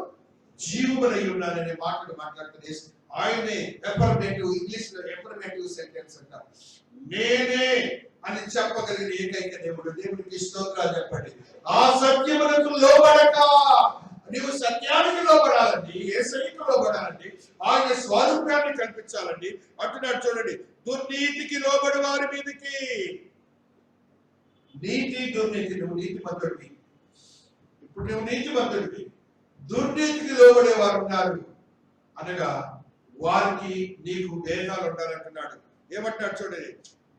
జీవమునై ఉన్నాననే మాటలు మాట్లాడుతుంది. ఆయనే ఎఫర్మేటివ్, ఇంగ్లీష్ లో ఎఫర్మేటివ్ సెంటెన్స్ అంటారు. నేనే అని చెప్పగలిగిన ఏకైక దేవుడు. దేవుడికి స్తోత్రాలు చెప్పండి. ఆ సత్యమునకు లోబడక, నీవు సత్యానికి లోబడాలండి, యేసయ్యకు లోబడాలండి, ఆయన స్వారూప్యాన్ని కల్పించాలండి అంటున్నాడు. చూడండి, దుర్నీతికి లోబడి వారి మీదకి. నీతి దుర్నీతి, నువ్వు నీతిమంతుడివి, ఇప్పుడు నువ్వు నీతిమంతుడివి, దుర్నీతికి లోబడే వారు ఉన్నారు అనగా వారికి నీకు భేదాలు ఉండాలంటున్నాడు. ఏమంటాడు చూడండి,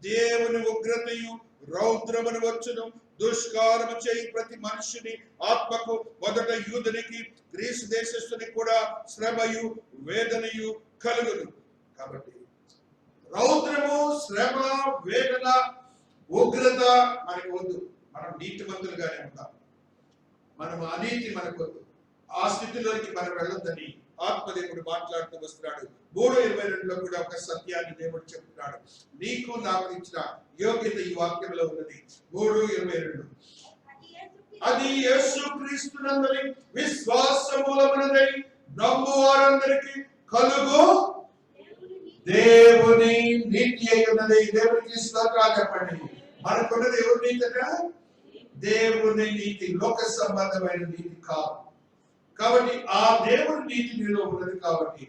దేవుని ఉగ్రతయు రౌద్రమును వచ్చును, దుష్కారము చేయి ప్రతి మనుషుని ఆత్మకు, మొదట యూదునికి గ్రీసు దేశస్థునికి కూడా శ్రమయు వేదనయు కలుగును. కాబట్టి రౌద్రము, శ్రమ, వేదన, ఉగ్రత మనకి వద్దు. మనం నీతిమంతులుగానే ఉంటాం, మనం అనీతి మనకు వద్దు. ఆ స్థితిలోకి మనం వెళ్ళొద్దని ఆత్మదేవుడు మాట్లాడుతూ వస్తున్నాడు. 3:22లో కూడా ఒక సత్యాన్ని దేవుడు చెప్తున్నాడు. నీకు నాకు ఇచ్చిన యోగ్యత ఈ వాక్యంలో ఉన్నది. 3:22, అది యేసుక్రీస్తునందలి విశ్వాసమూలమునదై నమ్ము వారందరికీ కలుగు దేవుని నీతి అయి ఉన్నది. దేవునికి స్తోత్రాలు చెప్పండి. మనకున్నది ఎవరి నీతి? దేవుని నీతి, లోక సంబంధమైన నీతి కాదు. కాబట్టి ఆ దేవుడి నీతి నీలో ఉన్నది కాబట్టి,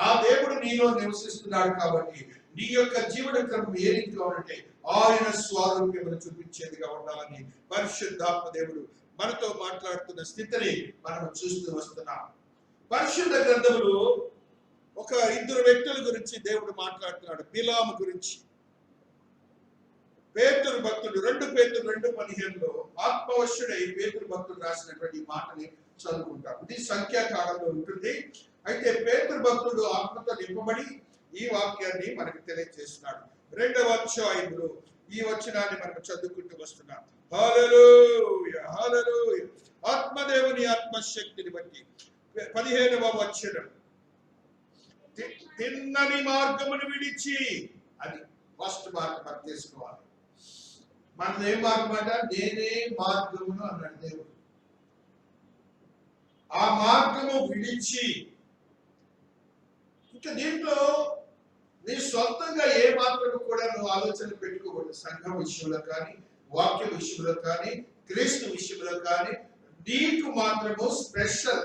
ఆ దేవుడు నీలో నివసిస్తున్నాడు కాబట్టి నీ యొక్క జీవన క్రమం ఏ రీతిగా ఉంటే ఆయన స్వారూప్యమును చూపించేదిగా ఉండాలని పరిశుద్ధాత్మ దేవుడు మనతో మాట్లాడుతున్న స్థితిని మనం చూస్తూ వస్తున్నాం. పరిశుద్ధ గ్రంథములు ఒక 2 వ్యక్తుల గురించి దేవుడు మాట్లాడుతున్నాడు. బిలాము గురించి. పేతురు భక్తుడు 2 పేతురు 2:15లో ఆత్మవశుడై పేతురు భక్తుడు రాసినటువంటి మాటని చదువుకుంటాం. ఇది సంఖ్యాకాలంలో ఉంటుంది. అయితే పేతురు భక్తుడు ఆత్మతో నింపబడి ఈ వాక్యాన్ని మనకు తెలియజేస్తున్నాడు. 2వ అధ్యాయంలో ఈ వచనాన్ని మనం చదువుకుంటూ వస్తున్నాం. హల్లెలూయా, హల్లెలూయా. ఆత్మదేవుని ఆత్మశక్తిని బట్టి 15వ వచనం, తిన్నని మార్గమును విడిచి, అది ఫస్ట్ మార్గం మనం తీసుకోవాలి. మనది ఏ మార్గం అంట? నేనే మార్గమును అన్నాడు దేవుడు. ఆ మార్గము విడిచి, ఇంకా దీంట్లో నీ సొంతంగా ఏ మాత్రము కూడా నువ్వు ఆలోచన పెట్టుకోకూడదు. సంఘం విషయంలో కానీ, వాక్య విషయంలో కానీ, క్రీస్తు విషయంలో కానీ, నీకు మాత్రము స్పెషల్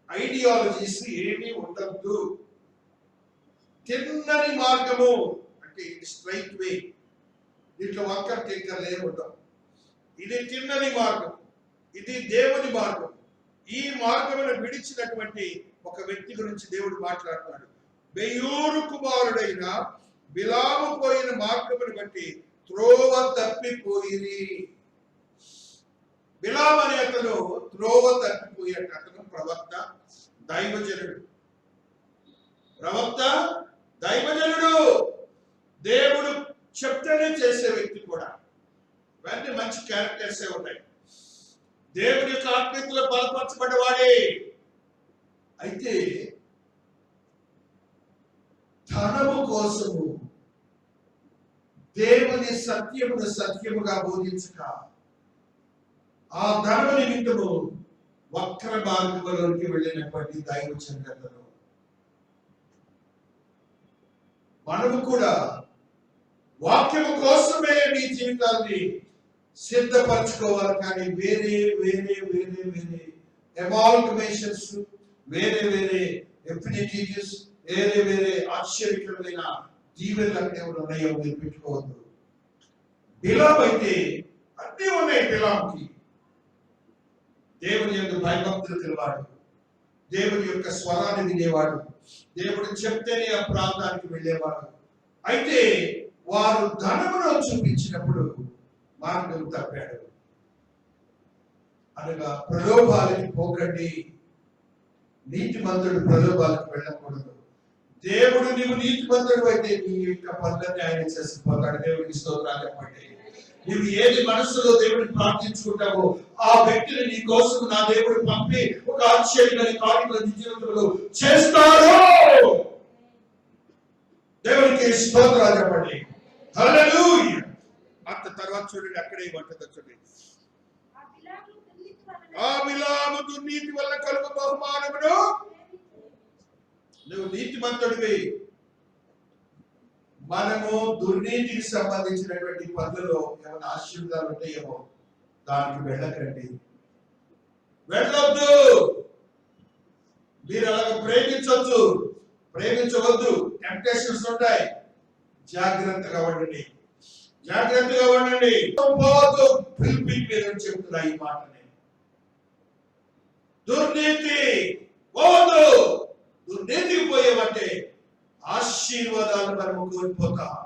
ఐడియాలజీస్ ఏమీ ఉండద్దు. తిన్నని మార్గము అంటే ఇది స్ట్రైట్ వే, దీంట్లో వంకర టింకర్లు ఏమి ఉండవు. ఇది తిన్నని మార్గం, ఇది దేవుని మార్గం. ఈ మార్గమును విడిచినటువంటి ఒక వ్యక్తి గురించి దేవుడు మాట్లాడుతున్నాడు. బెయోరు కుమారుడైన బిలాము పోయిన మార్గమును బట్టి త్రోవ తప్పిపోయిరి. బిలాము అనే అతను త్రోవ తప్పిపోయే అతను ప్రవక్త, దైవజనుడు. ప్రవక్త, దైవజనుడు, దేవుడు చెప్తేనే చేసే వ్యక్తి కూడా. ఇవన్నీ మంచి క్యారెక్టర్సే ఉన్నాయి. దేవుని యొక్క ఆత్మీయతలో బలపరచబడ్డవాడే. అయితే ధనము కోసము దేవుని సత్యమును సత్యముగా బోధించక ఆ ధనము నిమిత్తము వక్ర మార్గంలోకి వెళ్ళినటువంటి దైవజనులను మనము కూడా వాక్యము కోసమే మీ జీవితాన్ని సిద్ధపరచుకోవాలి. కానీ వేరే వేరే వేరే వేరే ఎమాల్గమేషన్స్, వేరే వేరే ఎఫినిటీస్, వేరే వేరే ఆశ్చర్యకరమైన దీవెనలు అక్కడ ఏమైనా ఉన్నాయో మీరు పెట్టుకోవద్దు. బిలాము అయితే అన్నీ ఉన్నాయి. బిలాముకి దేవుని యొక్క భయభక్తులు తెలివాడు, దేవుని యొక్క స్వరాన్ని వినేవాడు, దేవుడు చెప్తేనే ఆ ప్రాంతానికి వెళ్ళేవాడు. అయితే వారు ధనమును చూపించినప్పుడు మార్గం తప్పాడు. అనగా ప్రలోభాలకి పోకండి. నీతిమంతుడు ప్రలోభాలకు వెళ్ళకూడదు. దేవుడు నీవు నీతిమంతుడు అయితే నీ యొక్క పనులన్నీ ఆయన చేసిపోతాడు. దేవుడికి స్తోత్రాలు చెప్పండి. నీవు ఏది మనస్సులో దేవుడిని ప్రార్థించుకుంటావో ఆ వ్యక్తిని నీ కోసం నా దేవుడు పంపి ఒక ఆశ్చర్యమైన కార్యక్రమం నీ జీవితంలో చేస్తాడు. దేవుడికి స్తోత్రాలు చెప్పండి. హల్లెలూయా. అంత తర్వాత చూడండి, అక్కడే ఏమంటుందో చూడండి. ఆ బిలాము దుర్నీతి వల్ల కలుగు బహుమానమును, నువ్వు నీతిమంతుడివి. మనము దుర్నీతికి సంబంధించినటువంటి పనులలో ఏమైనా ఆశీర్వాదాలు ఉంటాయేమో దానికి వెళ్ళకండి, వెళ్ళొద్దు. మీరు అలాగ ప్రేమించొద్దు, ప్రేమించవద్దు. టెంప్టేషన్స్ ఉంటాయి. జాగ్రత్తగా ఉండండి, జాగ్రత్తగా ఉండండి. చెప్తున్నా ఈ మాటని. దుర్నీతి పోదు. దుర్నీతికి పోయేవంటే ఆశీర్వాదాలు మనము కోల్పోతాం.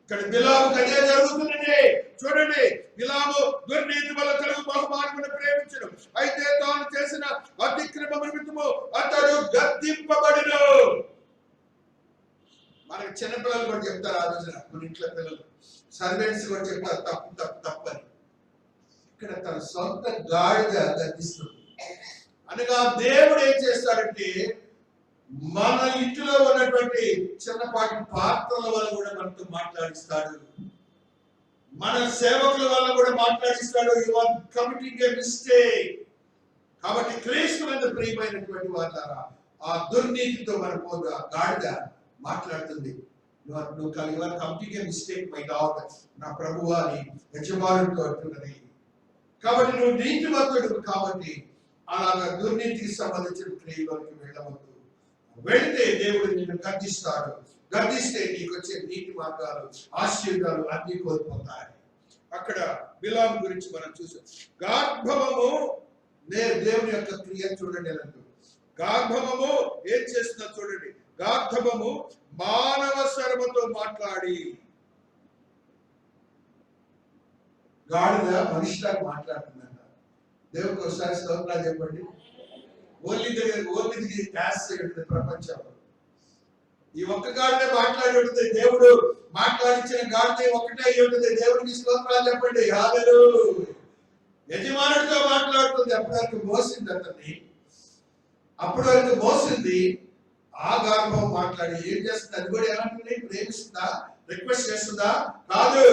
ఇక్కడ బిలాము అదే జరుగుతుందండి. చూడండి, బిలాము దుర్నీతి వల్ల కలుగు బహుమానమును ప్రేమించడు. అయితే తాను చేసిన అతిక్రమ నిమిత్తము అతడు గద్దింపబడును. మనకి చిన్నపిల్లలు కూడా చెప్తారు. ఆ రోజున మన ఇంట్లో పిల్లలు, సర్వెంట్స్ కూడా చెప్తారు తప్పు తప్పు తప్పు అని. ఇక్కడ తన సొంత గాడిద గద్దిస్తుంది. అనగా దేవుడు ఏం చేస్తాడంటే మన ఇంటిలో ఉన్నటువంటి చిన్నపాటి పాత్రల వల్ల కూడా మనతో మాట్లాడిస్తాడు. మన సేవకుల వల్ల కూడా మాట్లాడిస్తాడు. You are committing a mistake. కాబట్టి క్రీస్తునందు ప్రియమైనటువంటి వారు ఆ దుర్నీతితో మన పోగా గాడిద మాట్లాడుతుంది. నువ్వు committing a mistake my lord, నా ప్రభువా అని యజమానుడితో అంటున్నది. కాబట్టి నువ్వు నీతిమంతుడు కాబట్టి అలాగా దుర్నీతికి సంబంధించిన క్రియలోకి వెళ్ళవద్దు. వెళితే దేవుడు నిన్ను గర్దిస్తాడు. గర్దిస్తే నీకు వచ్చే నీతి మార్గాలు, ఆశీర్వాదాలు అన్ని కోల్పోతాయి. అక్కడ బిలాము గురించి మనం చూసాం. గార్భవము దేవుని యొక్క క్రియ చూడండి. గార్భవము ఏం చేస్తుందో చూడండి. గార్భవము మానవ స్వరముతో మాట్లాడి, గాడిద మనిషిలాగా మాట్లాడుతుందంట. దేవుడికి ఒకసారి స్తోత్రాలు చెప్పండి. ఓన్లీ క్యాస్ట్ ఉంటుంది ప్రపంచంలో. ఈ ఒక్క గాడిదే మాట్లాడి ఉంటుంది. దేవుడు మాట్లాడించిన గాడిదే ఒక్కటే అయి ఉంటుంది. దేవుడికి స్తోత్రాలు చెప్పండి. హల్లెలూయా. యజమానుడితో మాట్లాడుతుంది. అప్పటి వరకు మోసింది అతన్ని. అప్పటి వరకు మోసింది. ఆ గర్భం మాట్లాడి ఏం చేస్తుంది? అది కూడా ఏమంటుంది? ప్రేమిస్తుందా? రిక్వెస్ట్ చేస్తుందా? కాదు,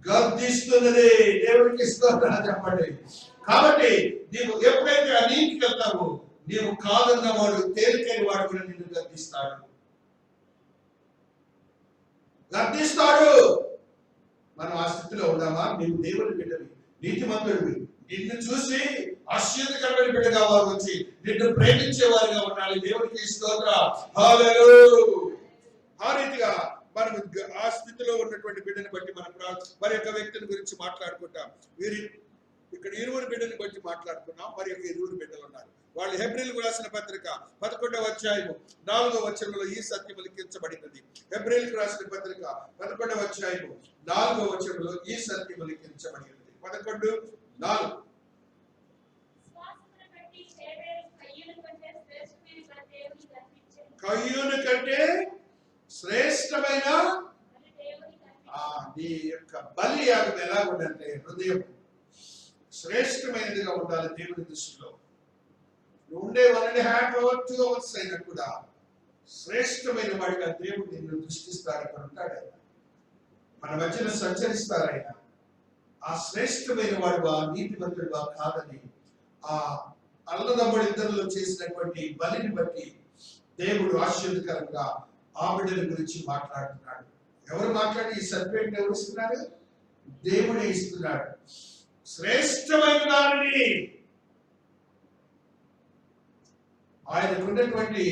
గర్దిస్తున్నది. దేవుడికి స్తోత్రాలు చెప్పండి. కాబట్టి నీవు ఎప్పుడైతే ఆ నీతికి వెళ్తావో నీవు కాదన్న వాడు, తేలికైన వాడు కూడా నిన్ను గర్దిస్తాడు. మనం ఆ స్థితిలో ఉన్నామా? నీవు దేవుని బిడ్డవి, నీతిమంతుడివి, నిన్ను చూసి ఆశీర్వదకరమైన బిడ్డగా వారు వచ్చి నిన్ను ప్రేమించే వారిగా ఉండాలి. దేవునికి స్తోత్రం. హల్లెలూయా. ఆ రీతిగా మనం ఆ స్థితిలో ఉన్నటువంటి బిడ్డని బట్టి మనం మరి యొక్క వ్యక్తిని గురించి మాట్లాడుకుంటాం. వీరి ఇక్కడ ఇరువురు బిడ్డని బట్టి మాట్లాడుకున్నాం. మరి యొక్క ఇరువురు బిడ్డలు ఉన్నారు. వాళ్ళు హెబ్రీయులకు రాసిన పత్రిక 11వ అధ్యాయము 4వ వచనంలో ఈ సత్యం లిఖించబడినది. హెబ్రీయులకు రాసిన పత్రిక 11వ అధ్యాయము 4వ వచనంలో ఈ సత్యం లిఖించబడినది. 11:4. కయ్యూను కంటే శ్రేష్టమైన నీ యొక్క బలి యాగం ఎలా ఉందంటే హృదయం శ్రేష్టమైనదిగా ఉండాలి దేవుని దృష్టిలో. ఉండే 1.5 hours 2 hours అయినా కూడా శ్రేష్టమైన వాడిగా దేవుడు నిన్ను దృష్టిస్తాడు. ఇక్కడ ఉంటాడు ఆయన, మన మధ్యలో సంచరిస్తారు ఆయన. ఆ శ్రేష్టమైన వాడు ఆ నీతిమంతుడుగా కాదని ఆ అన్నదమ్ముడు ఇద్దరిలో చేసినటువంటి బలిని బట్టి దేవుడు ఆశీర్వదకరంగా ఆ బిడ్డల గురించి మాట్లాడుతున్నాడు. ఎవరు మాట్లాడి ఈ సర్టిఫికేట్ ఎవరు ఇస్తున్నారు? దేవుడే ఇస్తున్నాడు. శ్రేష్టమైన దానిని ఆయనకున్నటువంటి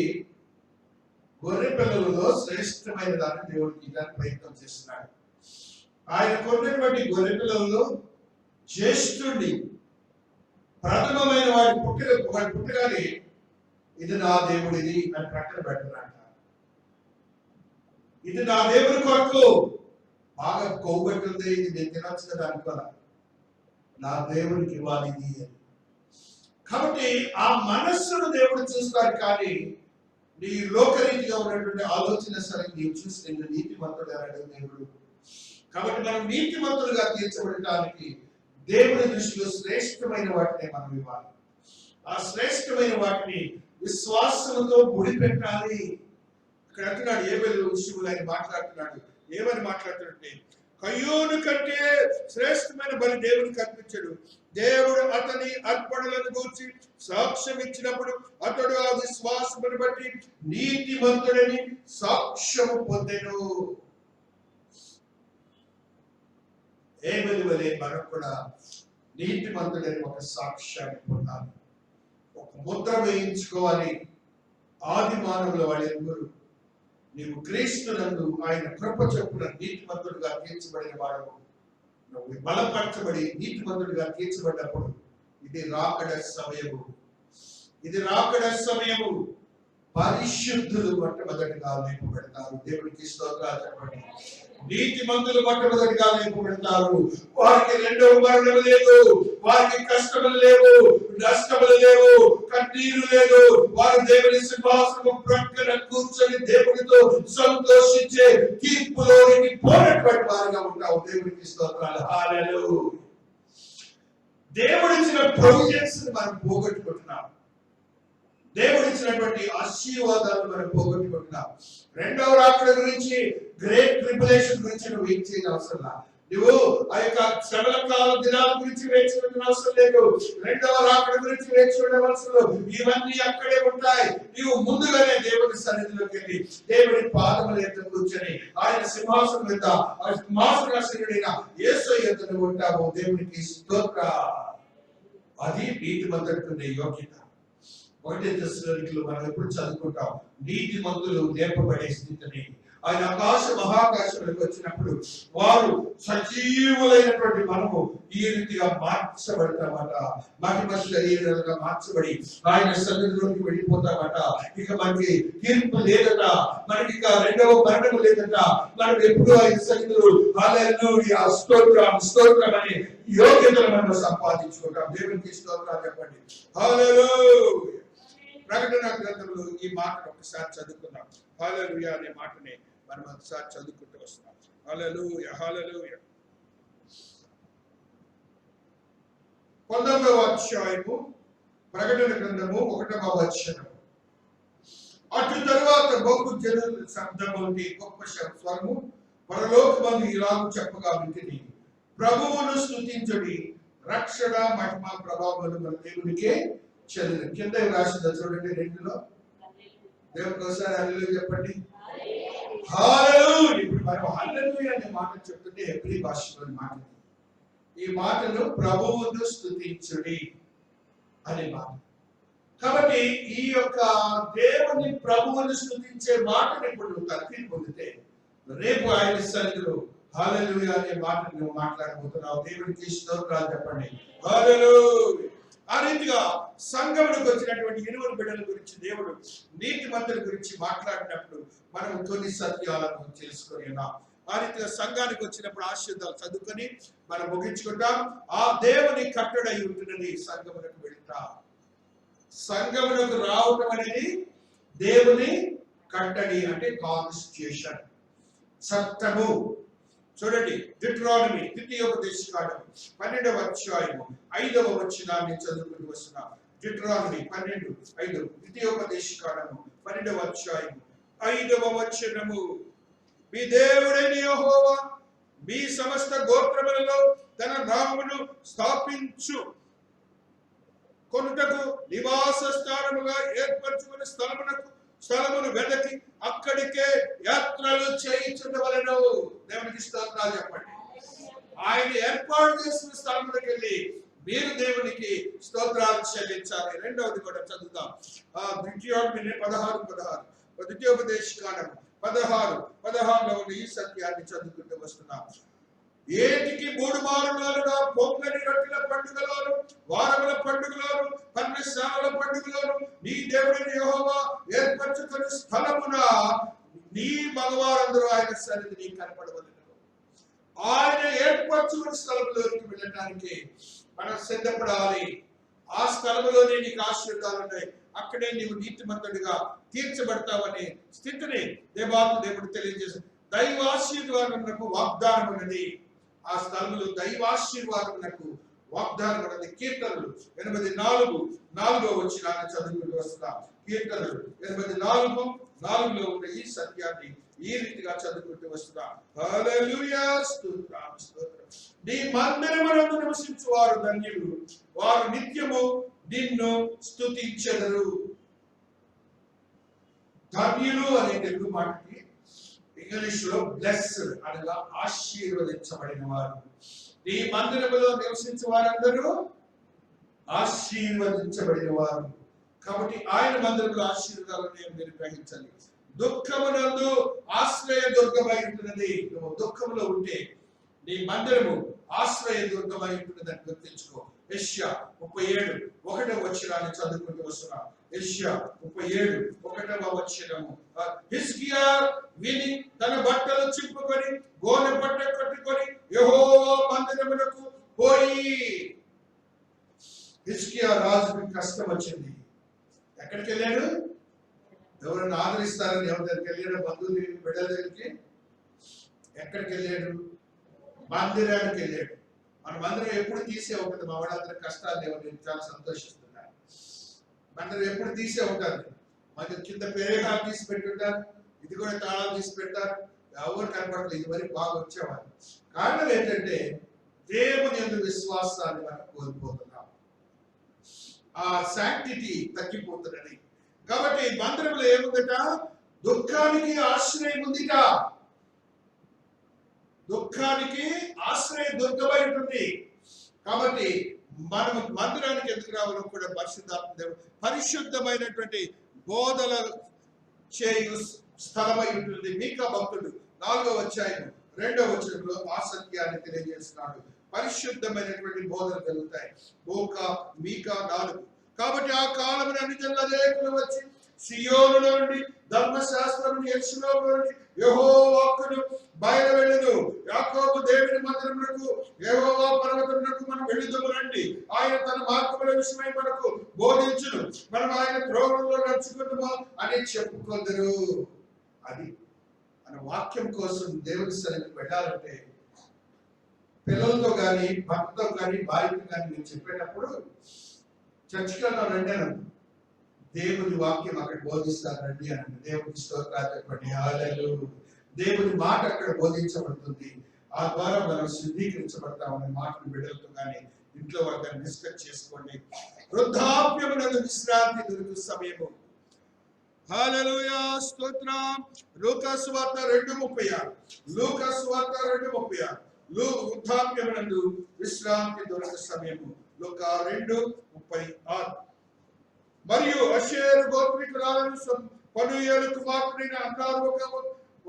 గొర్రె పిల్లలలో శ్రేష్టమైన దాన్ని దేవుడికి ఇవ్వడానికి ప్రయత్నం చేస్తున్నాడు. ఆయనకున్నటువంటి గొర్రె పిల్లలలో జ్యేష్ఠుడిని ప్రథమమైన వాడి పుట్టగానే ఇది నా దేవుడిది అని ప్రకటన పెడుతున్నాడు. ఇది నా దేవుని కొరకు బాగా కొవ్వబెట్టింది, ఇది నేను తినొచ్చు కదా అనుకోరా, నా దేవునికి ఇవ్వాలి ఇది అని. కాబట్టి ఆ మనస్సును దేవుడు చూస్తాడు. కానీ నీ లోకరీతిగా ఉన్నటువంటి ఆలోచన సరే నీవు చూసి నేను నీతిమంతుడు అన్నాడు దేవుడు. కాబట్టి మనం నీతిమంతులుగా తీర్చబడటానికి దేవుని దృష్టిలో శ్రేష్టమైన వాటిని మనం ఇవ్వాలి. ఆ శ్రేష్టమైన వాటిని విశ్వాసంతో ముడిపెట్టాలి. ఇక్కడ అంటున్నాడు ఏబేలు విషయంలో ఆయన మాట్లాడుతున్నాడు. ఏమని మాట్లాడుతుంటే కయ్యూను కంటే శ్రేష్టమైన బలి దేవునికి అర్పించాడు. దేవుడు అతని అర్పణలను గూర్చి సాక్ష్యం ఇచ్చినప్పుడు అతడు ఆ విశ్వాసమును బట్టి నీతిమంతుడని సాక్ష్యము పొందెను. ఏబేలు వలె మనం కూడా నీతిమంతుడని ఒక సాక్ష్యాన్ని పొందాలి, ఒక ముద్ర వేయించుకోవాలి. ఆది మానవుల వాళ్ళెందరూ నీవు క్రీస్తునందు ఆయన కృప చొప్పున నీతిమంతుడిగా తీర్చబడిన వాడు, నువ్వు బలపరచబడి నీతిమంతుడిగా తీర్చబడినప్పుడు ఇది రాకడ సమయము. ఇది రాకడ సమయము. పరిశుద్ధులు మొట్టమొదటిగా లేపబడతారు. దేవుడికి స్తోత్రాలు చెప్పండి. నీతిమంతులు మొట్టమొదటిగా లేపబడతారు. వారికి రెండవ మరణం లేదు, వారికి కష్టములు లేవు, నష్టములు లేవు, కన్నీరు లేదు. వారు దేవుని సింహాసనము ప్రక్కన కూర్చొని దేవుడితో సంతోషించే తీర్పులోనికి పోయినటువంటి వారిగా ఉంటావు. దేవుడికి స్తోత్రాలు. హల్లెలూయా. దేవుడిచ్చిన ప్రొవిజన్స్ మనం పోగొట్టుకుంటున్నాం. దేవుడిచ్చినటువంటి ఆశీర్వాదాలు మనం పోగొట్టుకుంటున్నాం. రెండవ రాకడ గురించి, గ్రేట్ ట్రిబులేషన్ గురించి నువ్వు ఏం చేయని అవసరం లేదు. నువ్వు ఆ యొక్క శ్రమల కాల దినాల గురించి వేచి ఉండడం అవసరం లేదు. రెండవ రాకడ గురించి వేచి ఉండవలసిన లేదు. ఇవన్నీ అక్కడే ఉంటాయి. నీవు ముందుగానే దేవుడి సన్నిధిలోకి వెళ్ళి దేవుడి పాదముల ఎదుట కూర్చొని ఆయన సింహాసనం మీద సింహాసనాసీనుడైన యేసయ్య ఎదుట ఉంటావు. దేవునికి స్తోత్రం. అది నీతిమంతుడికి యోగ్యత. 1 తెస్సలోనికీలో మనం ఎప్పుడు చదువుకుంటాం, నీతిమంతులు లేపబడే స్థితిని. ఆయన ఆకాశ మహాకాశంలోకి వచ్చినప్పుడు వారు సజీవులైనటువంటి మనము ఈ రీతిగా మార్చబడతామట. మహిమ శరీరాలుగా మార్చబడి ఆయన సన్నిధిలోకి వెళ్ళిపోతామట. ఇక మనకి తీర్పు లేదట, మనకి ఇక రెండవ మరణము లేదట. మనం ఎప్పుడు ఆయన సన్నిధిలో హల్లెలూయా స్తోత్రం స్తోత్రం అనే యోగ్యతను మనం సంపాదించుకుంటాం. దేవునికి స్తోత్రం చెప్పండి. హల్లెలూయా. ప్రకటన గ్రంథంలో ఈ మాటను ఒకసారి చదువుకుందాం. హల్లెలూయా అనే మాటని మనం ఒకసారి చదువుకుంటూ వస్తున్నాం. హల్లెలూయా హల్లెలూయా. 19వ అధ్యాయము ప్రకటన గ్రంథము 1వ వచనం. అటు తరువాత బహు జనుల శబ్దముంది గొప్ప స్వరము పరలోకమందు ఇలాగు చెప్పగా వింటిని, ప్రభువును స్తుతించుడి, రక్షణ మహిమ ప్రభావములు మన దేవునికే చెల్లును. కింద రాసిందా చూడండి 2లో. దేవునికి ఒకసారి హల్లెలూయా చెప్పండి. హల్లెలూయా. ఇప్పుడు మనం హల్లెలూయా అనే మాట చెప్తుంటే హెబ్రీ భాషలోని మాట. ఈ మాటను ప్రభువును స్తుతించుడి అనే మాట. కాబట్టి ఈ యొక్క దేవుని ప్రభువును స్తుతించే మాటను ఇప్పుడు తర్ఫీదు పొందితే రేపు ఆయన సన్నిధిలో హల్లెలూయా అనే మాటను నువ్వు మాట్లాడబోతున్నావు. దేవునికి స్తోత్రాలు చెప్పండి. హల్లెలూయా. ఆ రీతిగా సంఘములకు వచ్చినటువంటి ఇరువురు బిడ్డల గురించి దేవుడు నీతిమంతుల గురించి మాట్లాడినప్పుడు మనం కొన్ని సత్యాలను తెలుసుకొని ఉన్నాం. ఆ రీతిగా సంఘానికి వచ్చినప్పుడు ఆశీర్వాదాలు చదువుకొని మనం ముగించుకుంటాం. ఆ దేవుని కట్టడై ఉంటున్నది సంఘములకు వెళ్తా. సంఘములకు రావటం అనేది దేవుని కట్టడి, అంటే కాన్స్టిట్యూషన్, చట్టము. చూడండి, డిట్రానమీ ద్వితీయోపదేశకాండము 12వ అధ్యాయము 5వ వచనాన్ని చదువుకుంటూ వస్తున్నాం. డిట్రానమీ 12:5 ద్వితీయోపదేశకాండము 12వ అధ్యాయము 5వ వచనము. మీ దేవుడైన యెహోవా మీ సమస్త గోత్రములలో తన నామమును స్థాపించు కొనుటకు నివాస స్థానముగా ఏర్పరచుకున్న స్థలమును వెదకి అక్కడికే యాత్రలు చేయించుండవలెను. దేవునికి స్తోత్రాలు చెప్పండి. ఆయన ఏర్పాటు చేసిన స్థలములకు వెళ్ళి మీరు దేవునికి స్తోత్రాలు చెల్లించాలి. రెండవది కూడా చదువుతాం. ద్వితీయోపదేశకాండము 16:16లో ఉన్న ఈ సత్యాన్ని చదువుకుంటూ వస్తున్నాం. ఏటికి 3 మారులుగా పొంగని రొట్టెల పండుగలోను, వారముల పండుగలోను, పర్ణశాలల పండుగలోను నీ దేవుడైన యెహోవా ఏర్పరచుకుని స్థలమున నీ మగవారందరూ ఆయన సన్నిధి నీకు కనపడవలెను. ఆయన ఏర్పరచుకుని స్థలంలోకి వెళ్ళడానికి మనం సిద్ధపడాలి. ఆ స్థలంలోనే నీకు ఆశీర్వాదాలు ఉన్నాయి. అక్కడే నీవు నీతిమంతుడిగా తీర్చబడతావనే స్థితిని దేవుడు తెలియజేశాడు. దైవాశీర్వాదమునకు వాగ్దానం ఉన్నది. ఆ స్థలంలో దైవాశీర్వాదమునకు వాగ్దానం ఉన్నది. కీర్తనలు 84:4 వచనాన్ని చదువుకుంటూ వస్తున్నాం. కీర్తనలు 84:4లో ఉన్న ఈ సత్యాన్ని ఈ రీతిగా చదువుకుంటూ వస్తున్నాం. హల్లెలూయా, స్తోత్రం, స్తోత్రం. నీ మందిరమునందు నివసించు వారు ధన్యులు, వారు నిత్యము నిన్ను స్తుతించెదరు. ధన్యులు అనే తెలుగు మాటకి ఇంగ్లీష్ లో బ్లెస్డ్ అనగా ఆశీర్వదించబడిన వారు. నీ మందిరములో నివసించే వారందరూ ఆశీర్వదించబడిన వారు. కాబట్టి ఆయన మందిరంలో ఆశీర్వాదాలను మీరు గ్రహించాలి. దుఃఖమునందు ఆశ్రయ దుర్గమై ఉంటున్నది. నువ్వు దుఃఖంలో ఉంటే నీ మందిరము ఆశ్రయ దుర్గమై ఉంటున్నదని గుర్తించుకో. యెషయా 37:1వ వచనాన్ని చదువుకుంటూ వస్తున్నాం. యెషయా 37:1వ వచనము. హిజ్కియా విని తన బట్టలు చింపుకొని గోనె పట్ట కట్టుకొని యెహోవా మందిరమునకు పోయి. హిజ్కియా రాజుకి కష్టం వచ్చింది. ఎక్కడికి వెళ్ళాడు? ఎవరైనా ఆదరిస్తారని ఎవరి దగ్గరికి వెళ్ళాడు? బంధువులు బిడ్డల దగ్గరికి. ఎక్కడికి వెళ్ళాడు? మందిరానికి వెళ్ళాడు. మన మందిరం ఎప్పుడు తీసే ఉంటుంది. మా వాళ్ళందరూ కష్టాలు లేవు, నేను చాలా సంతోషిస్తున్నాను. మందిరం ఎప్పుడు తీసే ఉంటుంది. మాకు కింద పేరేగాలు తీసి పెట్టుంటారు, ఇది కూడా తాళాలు తీసి పెట్టారు. ఎవరు కనపడలేదు. ఇది వరకు బాగా వచ్చేవారు. కారణం ఏంటంటే దేవుని యందు విశ్వాసాన్ని మనం కోల్పోతున్నాం. ఆ శాంక్టిటీ తగ్గిపోతున్నది. కాబట్టి మందిరంలో ఏముందట? దుఃఖానికి ఆశ్రయం ఉందిట. దుఃఖానికి ఆశ్రయ దుర్గమై ఉంటుంది. కాబట్టి మనం మందిరానికి ఎందుకు రావాలో కూడా పరిశుద్ధాత్మ దేవుడు పరిశుద్ధమైనటువంటి బోధల చేయు స్థలమై ఉంటుంది. మీకా భక్తుడు 4వ అధ్యాయం 2వ వచనంలో ఆ సత్యాన్ని తెలియజేస్తున్నాడు. పరిశుద్ధమైనటువంటి బోధలు జరుగుతాయి. మీకా 4. కాబట్టి ఆ కాలమున అన్ని జనుల అనేకులు వచ్చి సియోనులో నుండి ధర్మశాస్త్రము యెరూషలేములో నుండి యెహోవా వాక్కును బయలువెళ్ళును. యాకోబు దేవుని మందిరమునకు యెహోవా పర్వతమునకు మనం వెళ్ళుదము రండి. ఆయన తన మార్గముల విషయమై మనకు బోధించును. మనం ఆయన త్రోవలో నడుచుకుందామా అని చెప్పుకొందరు. అది మన వాక్యం కోసం దేవుని సన్నిధికి వెళ్ళాలంటే పిల్లలతో కానీ భర్తతో కానీ భార్యతో కానీ నేను చెప్పేటప్పుడు చర్చిలో రండి అనండి. దేవుని వాక్యం అక్కడ బోధిస్తారు రండి అనండి. దేవుని స్తోత్రాలు చెప్పండి. హల్లెలూయా. దేవుని మాట అక్కడ బోధించబడుతుంది. ఆ ద్వారా మనం శుద్ధీకరించబడతామనే మాటలు బిడ్డలతో కానీ ఇంట్లో వాళ్ళని డిస్కస్ చేసుకోండి. వృద్ధాప్యమునందు విశ్రాంతి దొరుకు సమయము. హల్లెలూయా, స్తోత్రం. లూకా సువార్త 2:36. లూకా సువార్త 2:36. వృద్ధాప్యమునందు విశ్రాంతి దొరక సమయము. లూకా 2:36. మరియు అషేరు గోత్రికురాలను పనుయేలు కుమార్తెనైన అన్నారు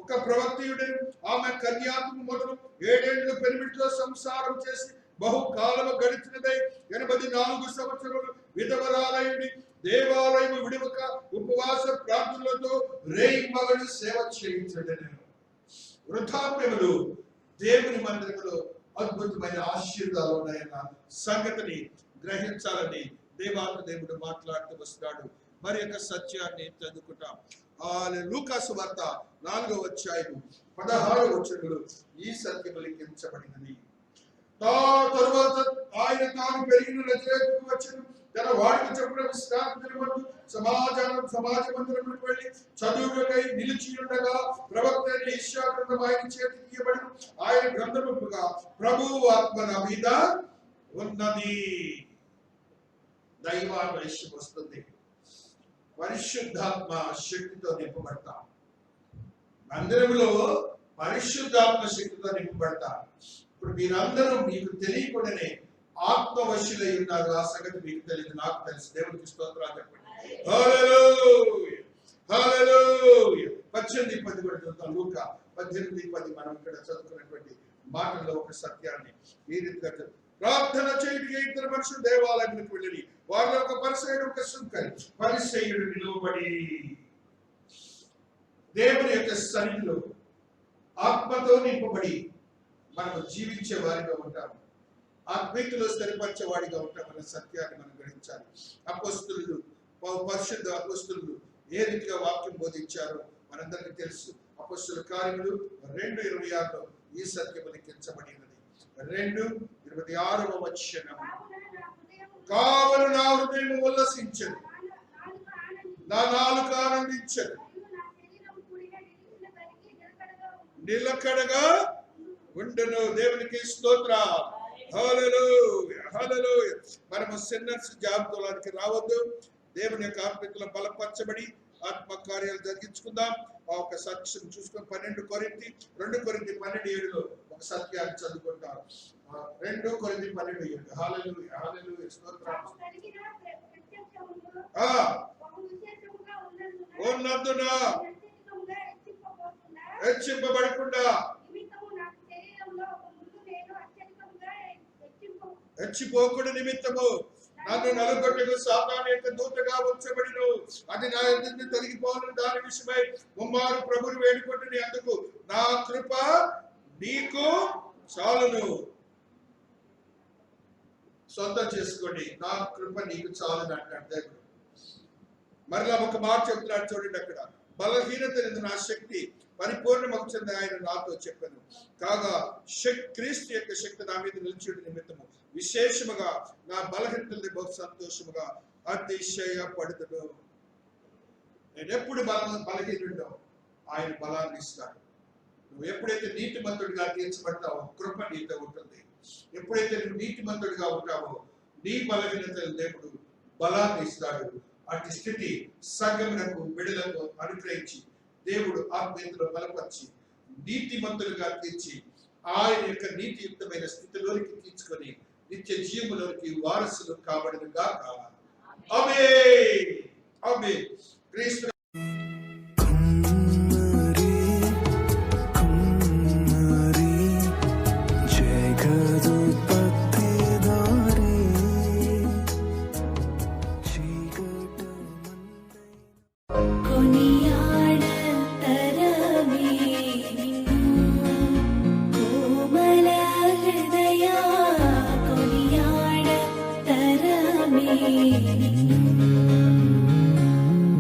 ఒక ప్రవక్తయుడు. ఆమె కన్యాత్మ మొదలు 7 ఏళ్ళు పెనిమిటితో సంసారం చేసి బహుకాలము గడిచినదై 84 సంవత్సరాలు విధవరాలైంది. దేవాలయం విడివక ఉపవాస ప్రార్థనలతో రేయింబగలు సేవ చేయించడను. వృద్ధాప్యములు దేవుని మందిరములో అద్భుతమైన ఆశీర్వాదాలు ఉన్నాయన్న సంగతిని గ్రహించాలని దేవాలయ దేవుడు మాట్లాడుతూ వస్తున్నాడు. మరి యొక్క సత్యాన్ని చదువుకుంటాం. లూకాసు వార్త 4వ అధ్యాయము 16వ వచనంలో ఈ సత్యము లిఖించబడినది. తరువాత ఆయన తాను పెరిగిన నజరేతుకు వచ్చెను. తన వాడికి చెప్పిన విశ్రాంతి దినమందు సమాజ మందిరంలోకి వెళ్ళి చదువుకై నిలిచి ఉండగా ప్రవక్త అయిన యెషయా గ్రంథం ఆయన చేతికి ఇయ్యబడెను. ఆయన గ్రంథముగా ప్రభువు ఆత్మ నా మీద ఉన్నది. దైవాన్వేషం వస్తుంది. పరిశుద్ధాత్మ శక్తితో నింపబడతాం. మందిరంలో పరిశుద్ధాత్మ శక్తితో నింపబడతాం. ఇప్పుడు మీరందరూ మీకు తెలియకుండానే ఆత్మవశులై ఉన్నారు. ఆ సంగతి మీకు తెలియదు, నాకు తెలుసు. దేవునికి స్తోత్రాలు చెప్పండి. హల్లెలూయా, హల్లెలూయా. 18:10 కూడా చదువుతాం. లూకా 18:10 మనం ఇక్కడ చదువుకున్నటువంటి మాటల్లో ఒక సత్యాన్ని ఈ రీతిగా ప్రార్థన చేయడానికి 2 మనుషులు దేవాలయానికి వెళ్ళి వారిలో ఒక పరిసయ్యుడు ఒక సుంకరి. పరిసయ్యుడు నిలువబడి దేవుని యొక్క సన్నిధిలో ఆత్మతో నింపబడి మనము జీవించే వారిగా ఉంటాము. ఆత్మీయతలో స్థిరపరిచే వాడిగా ఉంటామన్న సత్యాన్ని మనం గ్రహించాలి. అపోస్తలులు, పరిశుద్ధ అపోస్తలులు ఏ రీతిగా వాక్యం బోధించారో మనందరికీ తెలుసు. అపోస్తలుల కార్యములు 2:26లో ఈ సత్యము లిఖించబడినది. 2:26వ వచనం. కావున నా హృదయం ఉల్లసించను, నా నాలుక ఆనందించను, నిలకడగా ఉండును. దేవునికి స్తోత్రం. హల్లెలూయా, హల్లెలూయా. మనము సిన్నర్స్ జాబితాలోకి రావద్దు. దేవుని యొక్క ఆత్మలో బలపరచబడి ఆత్మ కార్యాలు జరిగించుకుందాం. ఆ ఒక సత్యం చూసుకొని 2 కొరింథీ 12:7లో ఒక సత్యాన్ని చదువుకుంటాం. 2 కొరింథీ 12:7. హల్లెలూయా, హల్లెలూయా, స్తోత్రం. ఉన్నందున హెచ్చింపబడకుండా హెచ్చిపోకుడు నిమిత్తము నన్ను నలుగొట్టుకు సాతాను యొక్క దూతగా ఉంచబడిను. అది నా ఎదురు తొలగిపోను. దాని విషయమై ముమ్మారు ప్రభుని వేడుకుంటుని. అందుకు నా కృప నీకు చాలును. సొంతం చేసుకోండి. నా కృప నీకు చాలును అంటాడు దేవుడు. మరలా ఒక మాట చెప్తున్నాడు చూడండి అక్కడ. బలహీనత నా శక్తి పరిపూర్ణమవుతుంది ఆయన నాతో చెప్పాను. కాగా క్రీస్తు యొక్క శక్తి నా మీద నిలిచేడు నిమిత్తము విశేషముగా నా బలహీనతల్ని బహు సంతోషముగా అతిశయపడుతును. నేను ఎప్పుడు బలహీనుడో ఆయన బలాన్ని ఇస్తాడు. నువ్వు ఎప్పుడైతే నీతిమంతుడిగా తీర్చబడతావో కృప నీతో ఉంటుంది. ఎప్పుడైతే నువ్వు నీతిమంతుడిగా ఉంటావో నీ బలహీనతలు దేవుడు బలాన్ని ఇస్తాడు. అటు స్థితి సంఘమునకు బిడ్డలకు అనుగ్రహించి దేవుడు ఆత్మీయతలో బలపరిచి నీతిమంతులుగా తీర్చి ఆయన యొక్క నీతియుక్తమైన స్థితిలోనికి తీసుకొని నిత్య జీవములోనికి వారసులు కాబడును గాక. ఆమేన్, ఆమేన్. క్రీస్తు